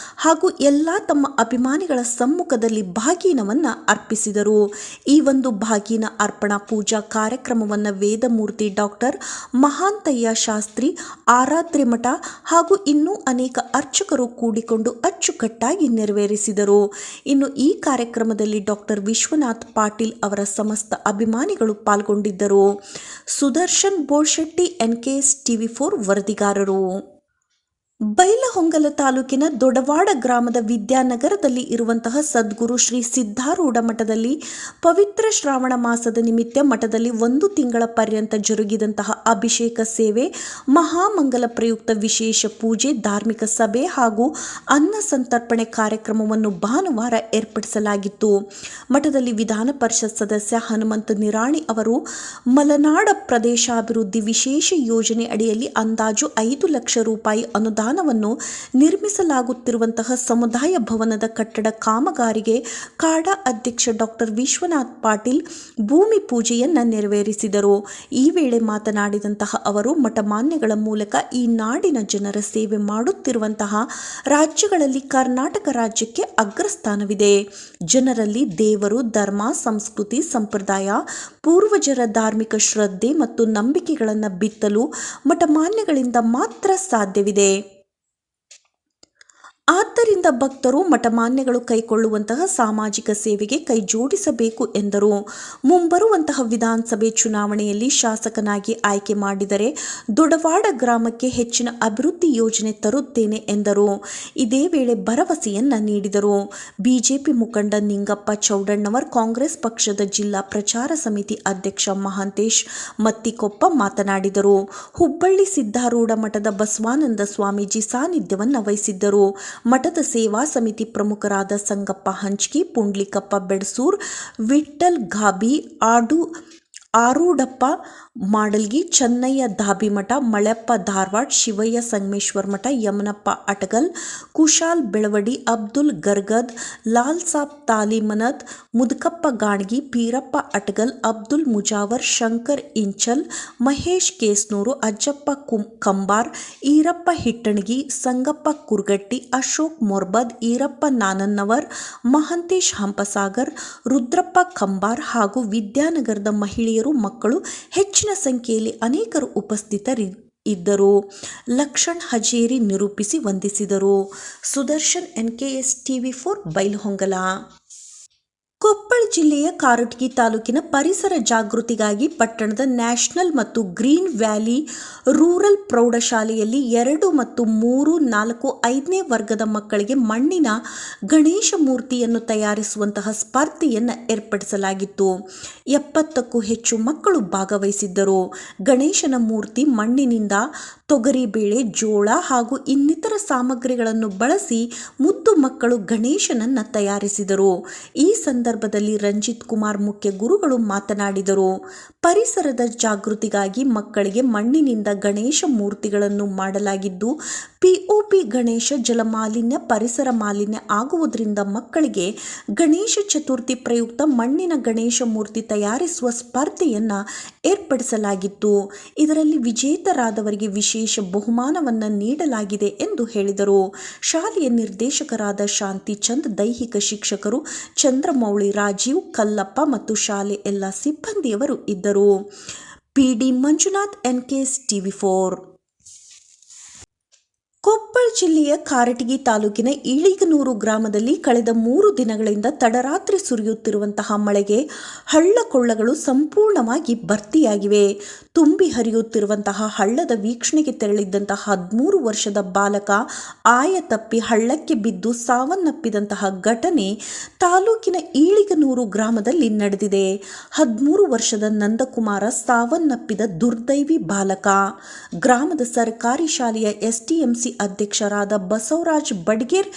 ಹಾಗೂ ಎಲ್ಲ ತಮ್ಮ ಅಭಿಮಾನಿಗಳ ಸಮ್ಮುಖದಲ್ಲಿ ಬಾಗಿನವನ್ನು ಅರ್ಪಿಸಿದರು. ಈ ಒಂದು ಬಾಗಿನ ಅರ್ಪಣಾ ಪೂಜಾ ಕಾರ್ಯಕ್ರಮವನ್ನು ವೇದಮೂರ್ತಿ ಡಾಕ್ಟರ್ ಮಹಾಂತಯ್ಯ ಶಾಸ್ತ್ರಿ, ಆರಾಧ್ಯ ಮಠ ಹಾಗೂ ಇನ್ನೂ ಅನೇಕ ಅರ್ಚಕರು ಕೂಡಿಕೊಂಡು ಅಚ್ಚುಕಟ್ಟಾಗಿ ನೆರವೇರಿಸಿದರು. ಇನ್ನು ಈ ಕಾರ್ಯಕ್ರಮದಲ್ಲಿ ಡಾಕ್ಟರ್ ವಿಶ್ವನಾಥ್ ಪಾಟೀಲ್ ಅವರ ಸಮಸ್ತ ಅಭಿಮಾನಿಗಳು ಪಾಲ್ಗೊಂಡಿದ್ದರು. Sudarshan ಬೋಳ್ಶೆಟ್ಟಿ, NKS TV4 ವರದಿಗಾರರು. ಬೈಲಹೊಂಗಲ ತಾಲೂಕಿನ ದೊಡವಾಡ ಗ್ರಾಮದ ವಿದ್ಯಾನಗರದಲ್ಲಿ ಇರುವಂತಹ ಸದ್ಗುರು ಶ್ರೀ ಸಿದ್ಧಾರೂಢ ಮಠದಲ್ಲಿ ಪವಿತ್ರ ಶ್ರಾವಣ ಮಾಸದ ನಿಮಿತ್ತ ಮಠದಲ್ಲಿ 1 ತಿಂಗಳ ಪರ್ಯಂತ ಜರುಗಿದಂತಹ ಅಭಿಷೇಕ ಸೇವೆ, ಮಹಾಮಂಗಲ ಪ್ರಯುಕ್ತ ವಿಶೇಷ ಪೂಜೆ, ಧಾರ್ಮಿಕ ಸಭೆ ಹಾಗೂ ಅನ್ನ ಸಂತರ್ಪಣೆ ಕಾರ್ಯಕ್ರಮವನ್ನು ಭಾನುವಾರ ಏರ್ಪಡಿಸಲಾಗಿತ್ತು. ಮಠದಲ್ಲಿ ವಿಧಾನ ಪರಿಷತ್ ಸದಸ್ಯ ಹನುಮಂತ ನಿರಾಣಿ ಅವರು ಮಲೆನಾಡ ಪ್ರದೇಶಾಭಿವೃದ್ಧಿ ವಿಶೇಷ ಯೋಜನೆ ಅಡಿಯಲ್ಲಿ ಅಂದಾಜು 5 ಲಕ್ಷ ರೂಪಾಯಿ ಅನುದಾನವನ್ನು ನಿರ್ಮಿಸಲಾಗುತ್ತಿರುವಂತಹ ಸಮುದಾಯ ಭವನದ ಕಟ್ಟಡ ಕಾಮಗಾರಿಗೆ ಕಾಡಾ ಅಧ್ಯಕ್ಷ ಡಾಕ್ಟರ್ ವಿಶ್ವನಾಥ್ ಪಾಟೀಲ್ ಭೂಮಿ ಪೂಜೆಯನ್ನ ನೆರವೇರಿಸಿದರು. ಈ ವೇಳೆ ಮಾತನಾಡಿದಂತಹ ಅವರು, ಮಠಮಾನ್ಯಗಳ ಮೂಲಕ ಈ ನಾಡಿನ ಜನರ ಸೇವೆ ಮಾಡುತ್ತಿರುವಂತಹ ರಾಜ್ಯಗಳಲ್ಲಿ ಕರ್ನಾಟಕ ರಾಜ್ಯಕ್ಕೆ ಅಗ್ರಸ್ಥಾನವಿದೆ. ಜನರಲ್ಲಿ ದೇವರು, ಧರ್ಮ, ಸಂಸ್ಕೃತಿ, ಸಂಪ್ರದಾಯ, ಪೂರ್ವಜರ ಧಾರ್ಮಿಕ ಶ್ರದ್ಧೆ ಮತ್ತು ನಂಬಿಕೆಗಳನ್ನು ಬಿತ್ತಲು ಮಠಮಾನ್ಯಗಳಿಂದ ಮಾತ್ರ ಸಾಧ್ಯವಿದೆ. ಆದ್ದರಿಂದ ಭಕ್ತರು ಮಠಮಾನ್ಯಗಳು ಕೈಗೊಳ್ಳುವಂತಹ ಸಾಮಾಜಿಕ ಸೇವೆಗೆ ಕೈ ಜೋಡಿಸಬೇಕು ಎಂದರು. ಮುಂಬರುವಂತಹ ವಿಧಾನಸಭೆ ಚುನಾವಣೆಯಲ್ಲಿ ಶಾಸಕನಾಗಿ ಆಯ್ಕೆ ಮಾಡಿದರೆ ದೊಡವಾಡ ಗ್ರಾಮಕ್ಕೆ ಹೆಚ್ಚಿನ ಅಭಿವೃದ್ಧಿ ಯೋಜನೆ ತರುತ್ತೇನೆ ಎಂದರು. ಇದೇ ವೇಳೆ ಭರವಸೆಯನ್ನ ನೀಡಿದರು. ಬಿಜೆಪಿ ಮುಖಂಡ ನಿಂಗಪ್ಪ ಚೌಡಣ್ಣವರ್, ಕಾಂಗ್ರೆಸ್ ಪಕ್ಷದ ಜಿಲ್ಲಾ ಪ್ರಚಾರ ಸಮಿತಿ ಅಧ್ಯಕ್ಷ ಮಹಾಂತೇಶ್ ಮತ್ತಿಕೊಪ್ಪ ಮಾತನಾಡಿದರು. ಹುಬ್ಬಳ್ಳಿ ಸಿದ್ಧಾರೂಢ ಮಠದ ಬಸವಾನಂದ ಸ್ವಾಮೀಜಿ ಸಾನ್ನಿಧ್ಯವನ್ನ ವಹಿಸಿದ್ದರು. ಮಠದ ಸೇವಾ ಸಮಿತಿ ಪ್ರಮುಖರಾದ ಸಂಗಪ್ಪ ಹಂಚ್ಕಿ, ಪುಂಡ್ಲಿಕಪ್ಪ ಬೆಡಸೂರ್, ವಿಠ್ಠಲ್ ಘಾಬಿ, ಆರೂಢಪ್ಪ ಮಾಡಲ್ಗಿ, ಚೆನ್ನಯ್ಯ ಧಾಬಿಮಠ, ಮಳೆಪ್ಪ ಧಾರವಾಡ, ಶಿವಯ್ಯ ಸಂಗಮೇಶ್ವರ ಮಠ, ಯಮನಪ್ಪ ಅಟಗಲ್, ಕುಶಾಲ್ ಬೆಳವಡಿ, ಅಬ್ದುಲ್ ಗರ್ಗದ್, ಲಾಲ್ ಸಾಬ್ ತಾಲಿಮನದ್, ಮುದಕಪ್ಪ ಗಾಣಗಿ, ಪೀರಪ್ಪ ಅಟಗಲ್, ಅಬ್ದುಲ್ ಮುಜಾವರ್, ಶಂಕರ್ ಇಂಚಲ್, ಮಹೇಶ್ ಕೇಸ್ನೂರು, ಅಜ್ಜಪ್ಪ ಕಂಬಾರ್, ಈರಪ್ಪ ಹಿಟ್ಟಣಗಿ, ಸಂಗಪ್ಪ ಕುರ್ಗಟ್ಟಿ, ಅಶೋಕ್ ಮೊರ್ಬದ್, ಈರಪ್ಪ ನಾನನ್ನವರ್, ಮಹಂತೇಶ್ ಹಂಪಸಾಗರ್, ರುದ್ರಪ್ಪ ಕಂಬಾರ್ ಹಾಗೂ ವಿದ್ಯಾನಗರದ ಮಹಿಳೆಯರು ಮಕ್ಕಳು ಹೆಚ್ಚಿನ ಸಂಖ್ಯೆಯಲ್ಲಿ ಅನೇಕರು ಉಪಸ್ಥಿತರಿದ್ದರು. ಲಕ್ಷಣ್ ಹಜೇರಿ ನಿರೂಪಿಸಿ ವಂದಿಸಿದರು. Sudarshan NKS TV4 Bailhongal. ಕೊಪ್ಪಳ ಜಿಲ್ಲೆಯ ಕಾರಟಗಿ ತಾಲೂಕಿನ ಪರಿಸರ ಜಾಗೃತಿಗಾಗಿ ಪಟ್ಟಣದ ನ್ಯಾಷನಲ್ ಮತ್ತು ಗ್ರೀನ್ ವ್ಯಾಲಿ ರೂರಲ್ ಪ್ರೌಢಶಾಲೆಯಲ್ಲಿ 2 ಮತ್ತು 3, 4, 5ನೇ ವರ್ಗದ ಮಕ್ಕಳಿಗೆ ಮಣ್ಣಿನ ಗಣೇಶ ಮೂರ್ತಿಯನ್ನು ತಯಾರಿಸುವಂತಹ ಸ್ಪರ್ಧೆಯನ್ನು ಏರ್ಪಡಿಸಲಾಗಿತ್ತು. 70ಕ್ಕೂ ಹೆಚ್ಚು ಮಕ್ಕಳು ಭಾಗವಹಿಸಿದ್ದರು. ಗಣೇಶನ ಮೂರ್ತಿ ಮಣ್ಣಿನಿಂದ ತೊಗರಿಬೇಳೆ, ಜೋಳ ಹಾಗೂ ಇನ್ನಿತರ ಸಾಮಗ್ರಿಗಳನ್ನು ಬಳಸಿ ಮುದ್ದು ಮಕ್ಕಳು ಗಣೇಶನನ್ನು ತಯಾರಿಸಿದರು. ಈ ಸಂದರ್ಭದಲ್ಲಿ ರಂಜಿತ್ ಕುಮಾರ್ ಮುಖ್ಯ ಗುರುಗಳು ಮಾತನಾಡಿದರು. ಪರಿಸರದ ಜಾಗೃತಿಗಾಗಿ ಮಕ್ಕಳಿಗೆ ಮಣ್ಣಿನಿಂದ ಗಣೇಶ ಮೂರ್ತಿಗಳನ್ನು ಮಾಡಲಾಗಿದ್ದು, POP ಗಣೇಶ ಜಲಮಾಲಿನ್ಯ, ಪರಿಸರ ಮಾಲಿನ್ಯ ಆಗುವುದರಿಂದ ಮಕ್ಕಳಿಗೆ ಗಣೇಶ ಚತುರ್ಥಿ ಪ್ರಯುಕ್ತ ಮಣ್ಣಿನ ಗಣೇಶ ಮೂರ್ತಿ ತಯಾರಿಸುವ ಸ್ಪರ್ಧೆಯನ್ನು ಏರ್ಪಡಿಸಲಾಗಿತ್ತು. ಇದರಲ್ಲಿ ವಿಜೇತರಾದವರಿಗೆ ವಿಶೇಷ ಬಹುಮಾನವನ್ನು ನೀಡಲಾಗಿದೆ ಎಂದು ಹೇಳಿದರು. ಶಾಲೆಯ ನಿರ್ದೇಶಕರಾದ ಶಾಂತಿ ಚಂದ್, ದೈಹಿಕ ಶಿಕ್ಷಕರು ಚಂದ್ರಮೌಳಿ, ರಾಜೀವ್, ಕಲ್ಲಪ್ಪ ಮತ್ತು ಶಾಲೆ ಎಲ್ಲ ಸಿಬ್ಬಂದಿಯವರು ಇದ್ದರು. PD Manjunath, NKS TV4. Koppal ಜಿಲ್ಲೆಯ ಕಾರಟಗಿ ತಾಲೂಕಿನ ಇಳಿಗನೂರು ಗ್ರಾಮದಲ್ಲಿ ಕಳೆದ 3 ದಿನಗಳಿಂದ ತಡರಾತ್ರಿ ಸುರಿಯುತ್ತಿರುವಂತಹ ಮಳೆಗೆ ಹಳ್ಳ-ಕೊಳ್ಳಗಳು ಸಂಪೂರ್ಣವಾಗಿ ಭರ್ತಿಯಾಗಿವೆ. ತುಂಬಿ ಹರಿಯುತ್ತಿರುವಂತಹ ಹಳ್ಳದ ವೀಕ್ಷಣೆಗೆ ತೆರಳಿದ್ದಂತಹ 13 ವರ್ಷದ ಬಾಲಕ ಆಯತಪ್ಪಿ ಹಳ್ಳಕ್ಕೆ ಬಿದ್ದು ಸಾವನ್ನಪ್ಪಿದಂತಹ ಘಟನೆ ತಾಲೂಕಿನ ಇಳಿಗನೂರು ಗ್ರಾಮದಲ್ಲಿ ನಡೆದಿದೆ. 13 ವರ್ಷದ ನಂದಕುಮಾರ ಸಾವನ್ನಪ್ಪಿದ ದುರ್ದೈವಿ ಬಾಲಕ. ಗ್ರಾಮದ ಸರ್ಕಾರಿ ಶಾಲೆಯ STMC ಅಧ್ಯಕ್ಷರಾದ ಬಸವರಾಜ್ ಬಡ್ಗೇರ್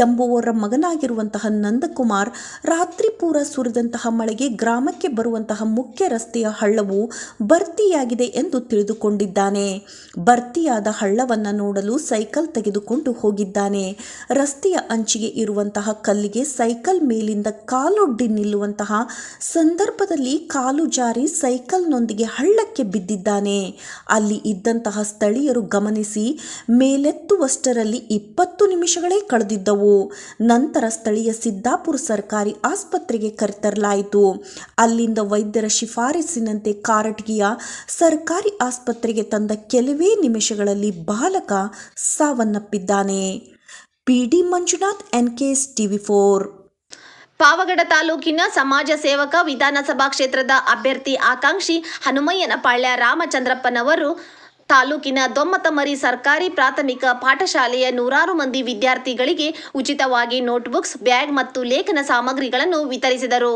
ಎಂಬುವರ ಮಗನಾಗಿರುವಂತಹ ನಂದಕುಮಾರ್ ರಾತ್ರಿ ಪೂರ ಸುರಿದಂತಹ ಮಳೆಗೆ ಗ್ರಾಮಕ್ಕೆ ಬರುವಂತಹ ಮುಖ್ಯ ರಸ್ತೆಯ ಹಳ್ಳವು ಭರ್ತಿಯಾಗಿದೆ ಎಂದು ತಿಳಿದುಕೊಂಡಿದ್ದಾನೆ. ಭರ್ತಿಯಾದ ಹಳ್ಳವನ್ನು ನೋಡಲು ಸೈಕಲ್ ತೆಗೆದುಕೊಂಡು ಹೋಗಿದ್ದಾನೆ. ರಸ್ತೆಯ ಅಂಚಿಗೆ ಇರುವಂತಹ ಕಲ್ಲಿಗೆ ಸೈಕಲ್ ಮೇಲಿಂದ ಕಾಲೊಡ್ಡಿ ನಿಲ್ಲುವಂತಹ ಸಂದರ್ಭದಲ್ಲಿ ಕಾಲು ಜಾರಿ ಸೈಕಲ್ನೊಂದಿಗೆ ಹಳ್ಳಕ್ಕೆ ಬಿದ್ದಿದ್ದಾನೆ. ಅಲ್ಲಿ ಇದ್ದಂತಹ ಸ್ಥಳೀಯರು ಗಮನಿಸಿ ಮೇಲೆತ್ತುವಷ್ಟರಲ್ಲಿ 20 ನಿಮಿಷಗಳೇ ಕಳೆದಿದ್ದವು. ನಂತರ ಸ್ಥಳೀಯ ಸಿದ್ದಾಪುರ ಸರ್ಕಾರಿ ಆಸ್ಪತ್ರೆಗೆ ಕರೆತರಲಾಯಿತು. ಅಲ್ಲಿಂದ ವೈದ್ಯರ ಶಿಫಾರಸಿನಂತೆ ಕಾರಟಗಿಯ ಸರ್ಕಾರಿ ಆಸ್ಪತ್ರೆಗೆ ತಂದ ಕೆಲವೇ ನಿಮಿಷಗಳಲ್ಲಿ ಬಾಲಕ ಸಾವನ್ನಪ್ಪಿದ್ದಾನೆ. PD Manjunath, NKS TV4. Pavagada ತಾಲೂಕಿನ ಸಮಾಜ ಸೇವಕ, ವಿಧಾನಸಭಾ ಕ್ಷೇತ್ರದ ಅಭ್ಯರ್ಥಿ ಆಕಾಂಕ್ಷಿ ಹನುಮಯ್ಯನಪಾಳ್ಯ ರಾಮಚಂದ್ರಪ್ಪನವರು ತಾಲೂಕಿನ ದೊಮ್ಮತಮರಿ ಸರ್ಕಾರಿ ಪ್ರಾಥಮಿಕ ಪಾಠಶಾಲೆಯ 100 ಮಂದಿ ವಿದ್ಯಾರ್ಥಿಗಳಿಗೆ ಉಚಿತವಾಗಿ ನೋಟ್ಬುಕ್ಸ್, ಬ್ಯಾಗ್ ಮತ್ತು ಲೇಖನ ಸಾಮಗ್ರಿಗಳನ್ನು ವಿತರಿಸಿದರು.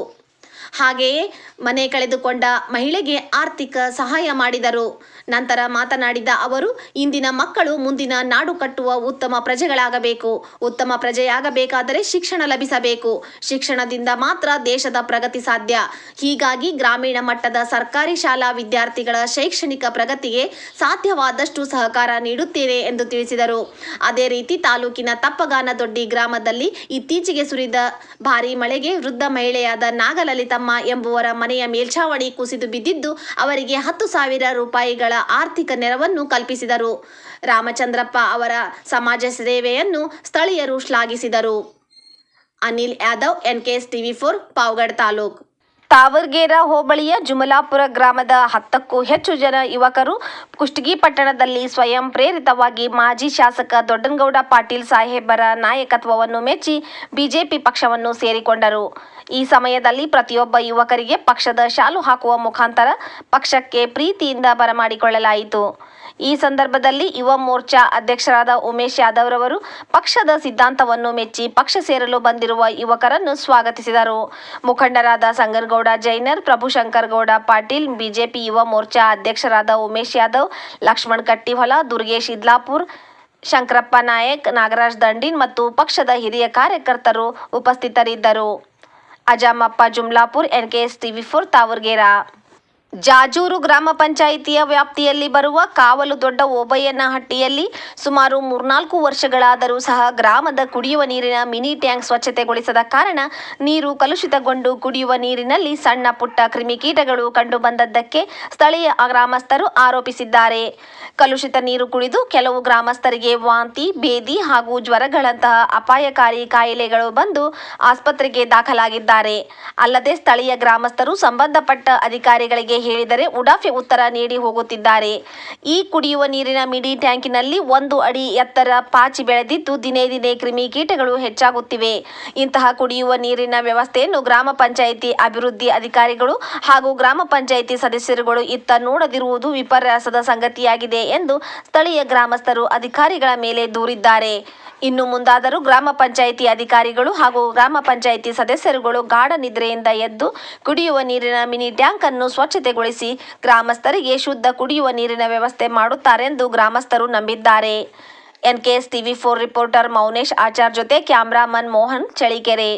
ಹಾಗೆಯೇ ಮನೆ ಕಳೆದುಕೊಂಡ ಮಹಿಳೆಗೆ ಆರ್ಥಿಕ ಸಹಾಯ ಮಾಡಿದರು. ನಂತರ ಮಾತನಾಡಿದ ಅವರು, ಇಂದಿನ ಮಕ್ಕಳು ಮುಂದಿನ ನಾಡು ಕಟ್ಟುವ ಉತ್ತಮ ಪ್ರಜೆಗಳಾಗಬೇಕು. ಉತ್ತಮ ಪ್ರಜೆಯಾಗಬೇಕಾದರೆ ಶಿಕ್ಷಣ ಲಭಿಸಬೇಕು. ಶಿಕ್ಷಣದಿಂದ ಮಾತ್ರ ದೇಶದ ಪ್ರಗತಿ ಸಾಧ್ಯ. ಹೀಗಾಗಿ ಗ್ರಾಮೀಣ ಮಟ್ಟದ ಸರ್ಕಾರಿ ಶಾಲಾ ವಿದ್ಯಾರ್ಥಿಗಳ ಶೈಕ್ಷಣಿಕ ಪ್ರಗತಿಗೆ ಸಾಧ್ಯವಾದಷ್ಟು ಸಹಕಾರ ನೀಡುತ್ತೇನೆ ಎಂದು ತಿಳಿಸಿದರು. ಅದೇ ರೀತಿ ತಾಲೂಕಿನ ತಪ್ಪಗಾನದೊಡ್ಡಿ ಗ್ರಾಮದಲ್ಲಿ ಇತ್ತೀಚೆಗೆ ಸುರಿದ ಭಾರೀ ಮಳೆಗೆ ವೃದ್ಧ ಮಹಿಳೆಯಾದ ನಾಗಲಲಿತಮ್ಮ ಎಂಬುವರ ಮನೆಯ ಮೇಲ್ಛಾವಣಿ ಕುಸಿದು ಬಿದ್ದಿದ್ದು, ಅವರಿಗೆ 10,000 ರೂಪಾಯಿಗಳ ಆರ್ಥಿಕ ನೆರವನ್ನು ಕಲ್ಪಿಸಿದರು. ರಾಮಚಂದ್ರಪ್ಪ ಅವರ ಸಮಾಜ ಸೇವೆಯನ್ನು ಸ್ಥಳೀಯರು ಶ್ಲಾಘಿಸಿದರು. Anil Yadav, NKS TV4, Pavagada taluk. ತಾವರ್ಗೇರ ಹೋಬಳಿಯ ಜುಮಲಾಪುರ ಗ್ರಾಮದ 10ಕ್ಕೂ ಹೆಚ್ಚು ಜನ ಯುವಕರು ಕುಷ್ಟಗಿ ಪಟ್ಟಣದಲ್ಲಿ ಸ್ವಯಂ ಪ್ರೇರಿತವಾಗಿ ಮಾಜಿ ಶಾಸಕ ದೊಡ್ಡನಗೌಡ ಪಾಟೀಲ್ ಸಾಹೇಬರ ನಾಯಕತ್ವವನ್ನು ಮೆಚ್ಚಿ ಬಿಜೆಪಿ ಪಕ್ಷವನ್ನು ಸೇರಿಕೊಂಡರು. ಈ ಸಮಯದಲ್ಲಿ ಪ್ರತಿಯೊಬ್ಬ ಯುವಕರಿಗೆ ಪಕ್ಷದ ಶಾಲು ಹಾಕುವ ಮುಖಾಂತರ ಪಕ್ಷಕ್ಕೆ ಪ್ರೀತಿಯಿಂದ ಬರಮಾಡಿಕೊಳ್ಳಲಾಯಿತು. ಈ ಸಂದರ್ಭದಲ್ಲಿ ಯುವ ಮೋರ್ಚಾ ಅಧ್ಯಕ್ಷರಾದ ಉಮೇಶ್ ಯಾದವ್ ರವರು ಪಕ್ಷದ ಸಿದ್ಧಾಂತವನ್ನು ಮೆಚ್ಚಿ ಪಕ್ಷ ಸೇರಲು ಬಂದಿರುವ ಯುವಕರನ್ನು ಸ್ವಾಗತಿಸಿದರು. ಮುಖಂಡರಾದ ಸಂಗನಗೌಡ ಜೈನರ್, ಪ್ರಭುಶಂಕರ್ ಗೌಡ ಪಾಟೀಲ್, ಬಿಜೆಪಿ ಯುವ ಮೋರ್ಚಾ ಅಧ್ಯಕ್ಷರಾದ ಉಮೇಶ್ ಯಾದವ್, ಲಕ್ಷ್ಮಣ್ ಕಟ್ಟಿಹೊಲ, ದುರ್ಗೇಶ್ ಇದ್ಲಾಪುರ್, ಶಂಕರಪ್ಪ ನಾಯಕ್, ನಾಗರಾಜ್ ದಂಡಿನ್ ಮತ್ತು ಪಕ್ಷದ ಹಿರಿಯ ಕಾರ್ಯಕರ್ತರು ಉಪಸ್ಥಿತರಿದ್ದರು. ಅಜಾಮಪ್ಪ ಜುಮ್ಲಾಪುರ್, NKS TV4 ತಾವರ್ಗೇರಾ. ಜಾಜೂರು ಗ್ರಾಮ ಪಂಚಾಯಿತಿಯ ವ್ಯಾಪ್ತಿಯಲ್ಲಿ ಬರುವ ಕಾವಲು ದೊಡ್ಡ ಓಬಯ್ಯನಹಟ್ಟಿಯಲ್ಲಿ ಸುಮಾರು 3-4 ವರ್ಷಗಳಾದರೂ ಸಹ ಗ್ರಾಮದ ಕುಡಿಯುವ ನೀರಿನ ಮಿನಿ ಟ್ಯಾಂಕ್ ಸ್ವಚ್ಛತೆಗೊಳಿಸದ ಕಾರಣ ನೀರು ಕಲುಷಿತಗೊಂಡು ಕುಡಿಯುವ ನೀರಿನಲ್ಲಿ ಸಣ್ಣ ಪುಟ್ಟ ಕ್ರಿಮಿಕೀಟಗಳು ಕಂಡುಬಂದದ್ದಕ್ಕೆ ಸ್ಥಳೀಯ ಗ್ರಾಮಸ್ಥರು ಆರೋಪಿಸಿದ್ದಾರೆ. ಕಲುಷಿತ ನೀರು ಕುಡಿದು ಕೆಲವು ಗ್ರಾಮಸ್ಥರಿಗೆ ವಾಂತಿ, ಭೇದಿ ಹಾಗೂ ಜ್ವರಗಳಂತಹ ಅಪಾಯಕಾರಿ ಕಾಯಿಲೆಗಳು ಬಂದು ಆಸ್ಪತ್ರೆಗೆ ದಾಖಲಾಗಿದ್ದಾರೆ. ಅಲ್ಲದೆ ಸ್ಥಳೀಯ ಗ್ರಾಮಸ್ಥರು ಸಂಬಂಧಪಟ್ಟ ಅಧಿಕಾರಿಗಳಿಗೆ ಹೇಳಿದರೆ ಉಡಾಫೆ ಉತ್ತರ ನೀಡಿ ಹೋಗುತ್ತಿದ್ದಾರೆ. ಈ ಕುಡಿಯುವ ನೀರಿನ ಮಿನಿ ಟ್ಯಾಂಕಿನಲ್ಲಿ 1 ಅಡಿ ಎತ್ತರ ಪಾಚಿ ಬೆಳೆದಿದ್ದು ದಿನೇ ದಿನೇ ಕ್ರಿಮಿಕೀಟಗಳು ಹೆಚ್ಚಾಗುತ್ತಿವೆ. ಇಂತಹ ಕುಡಿಯುವ ನೀರಿನ ವ್ಯವಸ್ಥೆಯನ್ನು ಗ್ರಾಮ ಪಂಚಾಯಿತಿ ಅಭಿವೃದ್ಧಿ ಅಧಿಕಾರಿಗಳು ಹಾಗೂ ಗ್ರಾಮ ಪಂಚಾಯಿತಿ ಸದಸ್ಯರುಗಳು ಇತ್ತ ನೋಡದಿರುವುದು ವಿಪರ್ಯಾಸದ ಸಂಗತಿಯಾಗಿದೆ ಎಂದು ಸ್ಥಳೀಯ ಗ್ರಾಮಸ್ಥರು ಅಧಿಕಾರಿಗಳ ಮೇಲೆ ದೂರಿದ್ದಾರೆ. ಇನ್ನು ಮುಂದಾದರೂ ಗ್ರಾಮ ಪಂಚಾಯಿತಿ ಅಧಿಕಾರಿಗಳು ಹಾಗೂ ಗ್ರಾಮ ಪಂಚಾಯಿತಿ ಸದಸ್ಯರುಗಳು ಗಾಢ ನಿದ್ರೆಯಿಂದ ಎದ್ದು ಕುಡಿಯುವ ನೀರಿನ ಮಿನಿ ಟ್ಯಾಂಕ್ ಅನ್ನು ಸ್ವಚ್ಛತೆಗೊಳಿಸಿ ಗ್ರಾಮಸ್ಥರಿಗೆ ಶುದ್ಧ ಕುಡಿಯುವ ನೀರಿನ ವ್ಯವಸ್ಥೆ ಮಾಡುತ್ತಾರೆಂದು ಗ್ರಾಮಸ್ಥರು ನಂಬಿದ್ದಾರೆ. NKS TV4 reporter Mounesh Achar ಜೊತೆ ಕ್ಯಾಮರಾಮನ್ ಮೋಹನ್ ಚಳಿಕೆರೆ.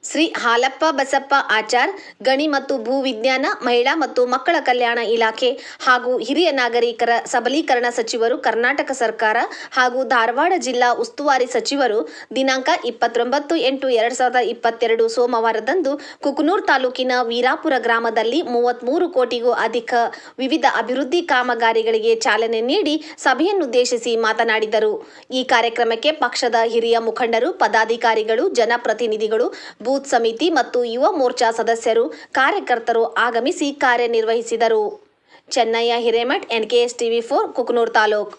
ಶ್ರೀ ಹಾಲಪ್ಪ ಬಸಪ್ಪ ಆಚಾರ್, ಗಣಿ ಮತ್ತು ಭೂ ವಿಜ್ಞಾನ, ಮಹಿಳಾ ಮತ್ತು ಮಕ್ಕಳ ಕಲ್ಯಾಣ ಇಲಾಖೆ ಹಾಗೂ ಹಿರಿಯ ನಾಗರಿಕರ ಸಬಲೀಕರಣ ಸಚಿವರು, ಕರ್ನಾಟಕ ಸರ್ಕಾರ ಹಾಗೂ ಧಾರವಾಡ ಜಿಲ್ಲಾ ಉಸ್ತುವಾರಿ ಸಚಿವರು ದಿನಾಂಕ 29/8/2022 ಸೋಮವಾರದಂದು ಕುಕನೂರ್ ತಾಲೂಕಿನ ವೀರಾಪುರ ಗ್ರಾಮದಲ್ಲಿ 33 ಕೋಟಿಗೂ ಅಧಿಕ ವಿವಿಧ ಅಭಿವೃದ್ಧಿ ಕಾಮಗಾರಿಗಳಿಗೆ ಚಾಲನೆ ನೀಡಿ ಸಭೆಯನ್ನುದ್ದೇಶಿಸಿ ಮಾತನಾಡಿದರು. ಈ ಕಾರ್ಯಕ್ರಮಕ್ಕೆ ಪಕ್ಷದ ಹಿರಿಯ ಮುಖಂಡರು, ಪದಾಧಿಕಾರಿಗಳು, ಜನಪ್ರತಿನಿಧಿಗಳು, ಬೂತ್ ಸಮಿತಿ ಮತ್ತು ಯುವ ಮೋರ್ಚಾ ಸದಸ್ಯರು, ಕಾರ್ಯಕರ್ತರು ಆಗಮಿಸಿ ಕಾರ್ಯನಿರ್ವಹಿಸಿದರು. Chennaiah Hiremath, NKS TV4 ಕುಕನೂರ್ taluk.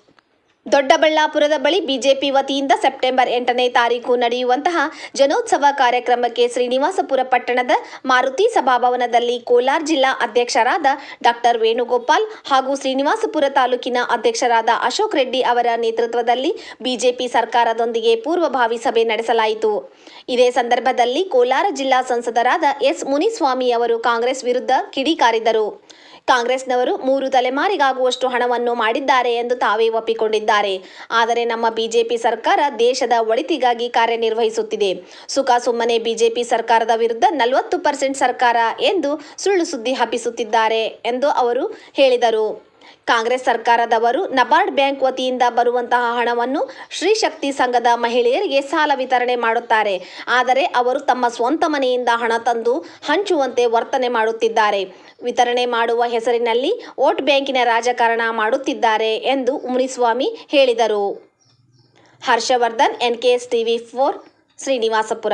ದೊಡ್ಡಬಳ್ಳಾಪುರದ ಬಳಿ ಬಿಜೆಪಿ ವತಿಯಿಂದ ಸೆಪ್ಟೆಂಬರ್ 8ನೇ ತಾರೀಕು ನಡೆಯುವಂತಹ ಜನೋತ್ಸವ ಕಾರ್ಯಕ್ರಮಕ್ಕೆ ಶ್ರೀನಿವಾಸಪುರ ಪಟ್ಟಣದ ಮಾರುತಿ ಸಭಾಭವನದಲ್ಲಿ ಕೋಲಾರ ಜಿಲ್ಲಾ ಅಧ್ಯಕ್ಷರಾದ ಡಾಕ್ಟರ್ ವೇಣುಗೋಪಾಲ್ ಹಾಗೂ ಶ್ರೀನಿವಾಸಪುರ ತಾಲೂಕಿನ ಅಧ್ಯಕ್ಷರಾದ ಅಶೋಕ್ ರೆಡ್ಡಿ ಅವರ ನೇತೃತ್ವದಲ್ಲಿ ಬಿಜೆಪಿ ಸರ್ಕಾರದೊಂದಿಗೆ ಪೂರ್ವಭಾವಿ ಸಭೆ ನಡೆಸಲಾಯಿತು. ಇದೇ ಸಂದರ್ಭದಲ್ಲಿ ಕೋಲಾರ ಜಿಲ್ಲಾ ಸಂಸದರಾದ ಎಸ್ ಮುನಿಸ್ವಾಮಿ ಅವರು ಕಾಂಗ್ರೆಸ್ ವಿರುದ್ಧ ಕಿಡಿಕಾರಿದರು. ಕಾಂಗ್ರೆಸ್ನವರು 3 ತಲೆಮಾರಿಗಾಗುವಷ್ಟು ಹಣವನ್ನು ಮಾಡಿದ್ದಾರೆ ಎಂದು ತಾವೇ ಒಪ್ಪಿಕೊಂಡಿದ್ದಾರೆ. ಆದರೆ ನಮ್ಮ ಬಿಜೆಪಿ ಸರ್ಕಾರ ದೇಶದ ಒಳಿತಿಗಾಗಿ ಕಾರ್ಯನಿರ್ವಹಿಸುತ್ತಿದೆ. ಸುಖ ಸುಮ್ಮನೆ ಬಿಜೆಪಿ ಸರ್ಕಾರದ ವಿರುದ್ಧ 40% ಸರ್ಕಾರ ಎಂದು ಸುಳ್ಳು ಸುದ್ದಿ ಹಬ್ಬಿಸುತ್ತಿದ್ದಾರೆ ಎಂದು ಅವರು ಹೇಳಿದರು. ಕಾಂಗ್ರೆಸ್ ಸರ್ಕಾರದವರು ನಬಾರ್ಡ್ ಬ್ಯಾಂಕ್ ವತಿಯಿಂದ ಬರುವಂತಹ ಹಣವನ್ನು ಶ್ರೀ ಶಕ್ತಿ ಸಂಘದ ಮಹಿಳೆಯರಿಗೆ ಸಾಲ ವಿತರಣೆ ಮಾಡುತ್ತಾರೆ. ಆದರೆ ಅವರು ತಮ್ಮ ಸ್ವಂತ ಮನೆಯಿಂದ ಹಣ ತಂದು ಹಂಚುವಂತೆ ವರ್ತನೆ ಮಾಡುತ್ತಿದ್ದಾರೆ. ವಿತರಣೆ ಮಾಡುವ ಹೆಸರಿನಲ್ಲಿ ವೋಟ್ ಬ್ಯಾಂಕಿನ ರಾಜಕಾರಣ ಮಾಡುತ್ತಿದ್ದಾರೆ ಎಂದು ಮುನಿಸ್ವಾಮಿ ಹೇಳಿದರು. Harshvardhan, NKS TV4 Srinivaspur.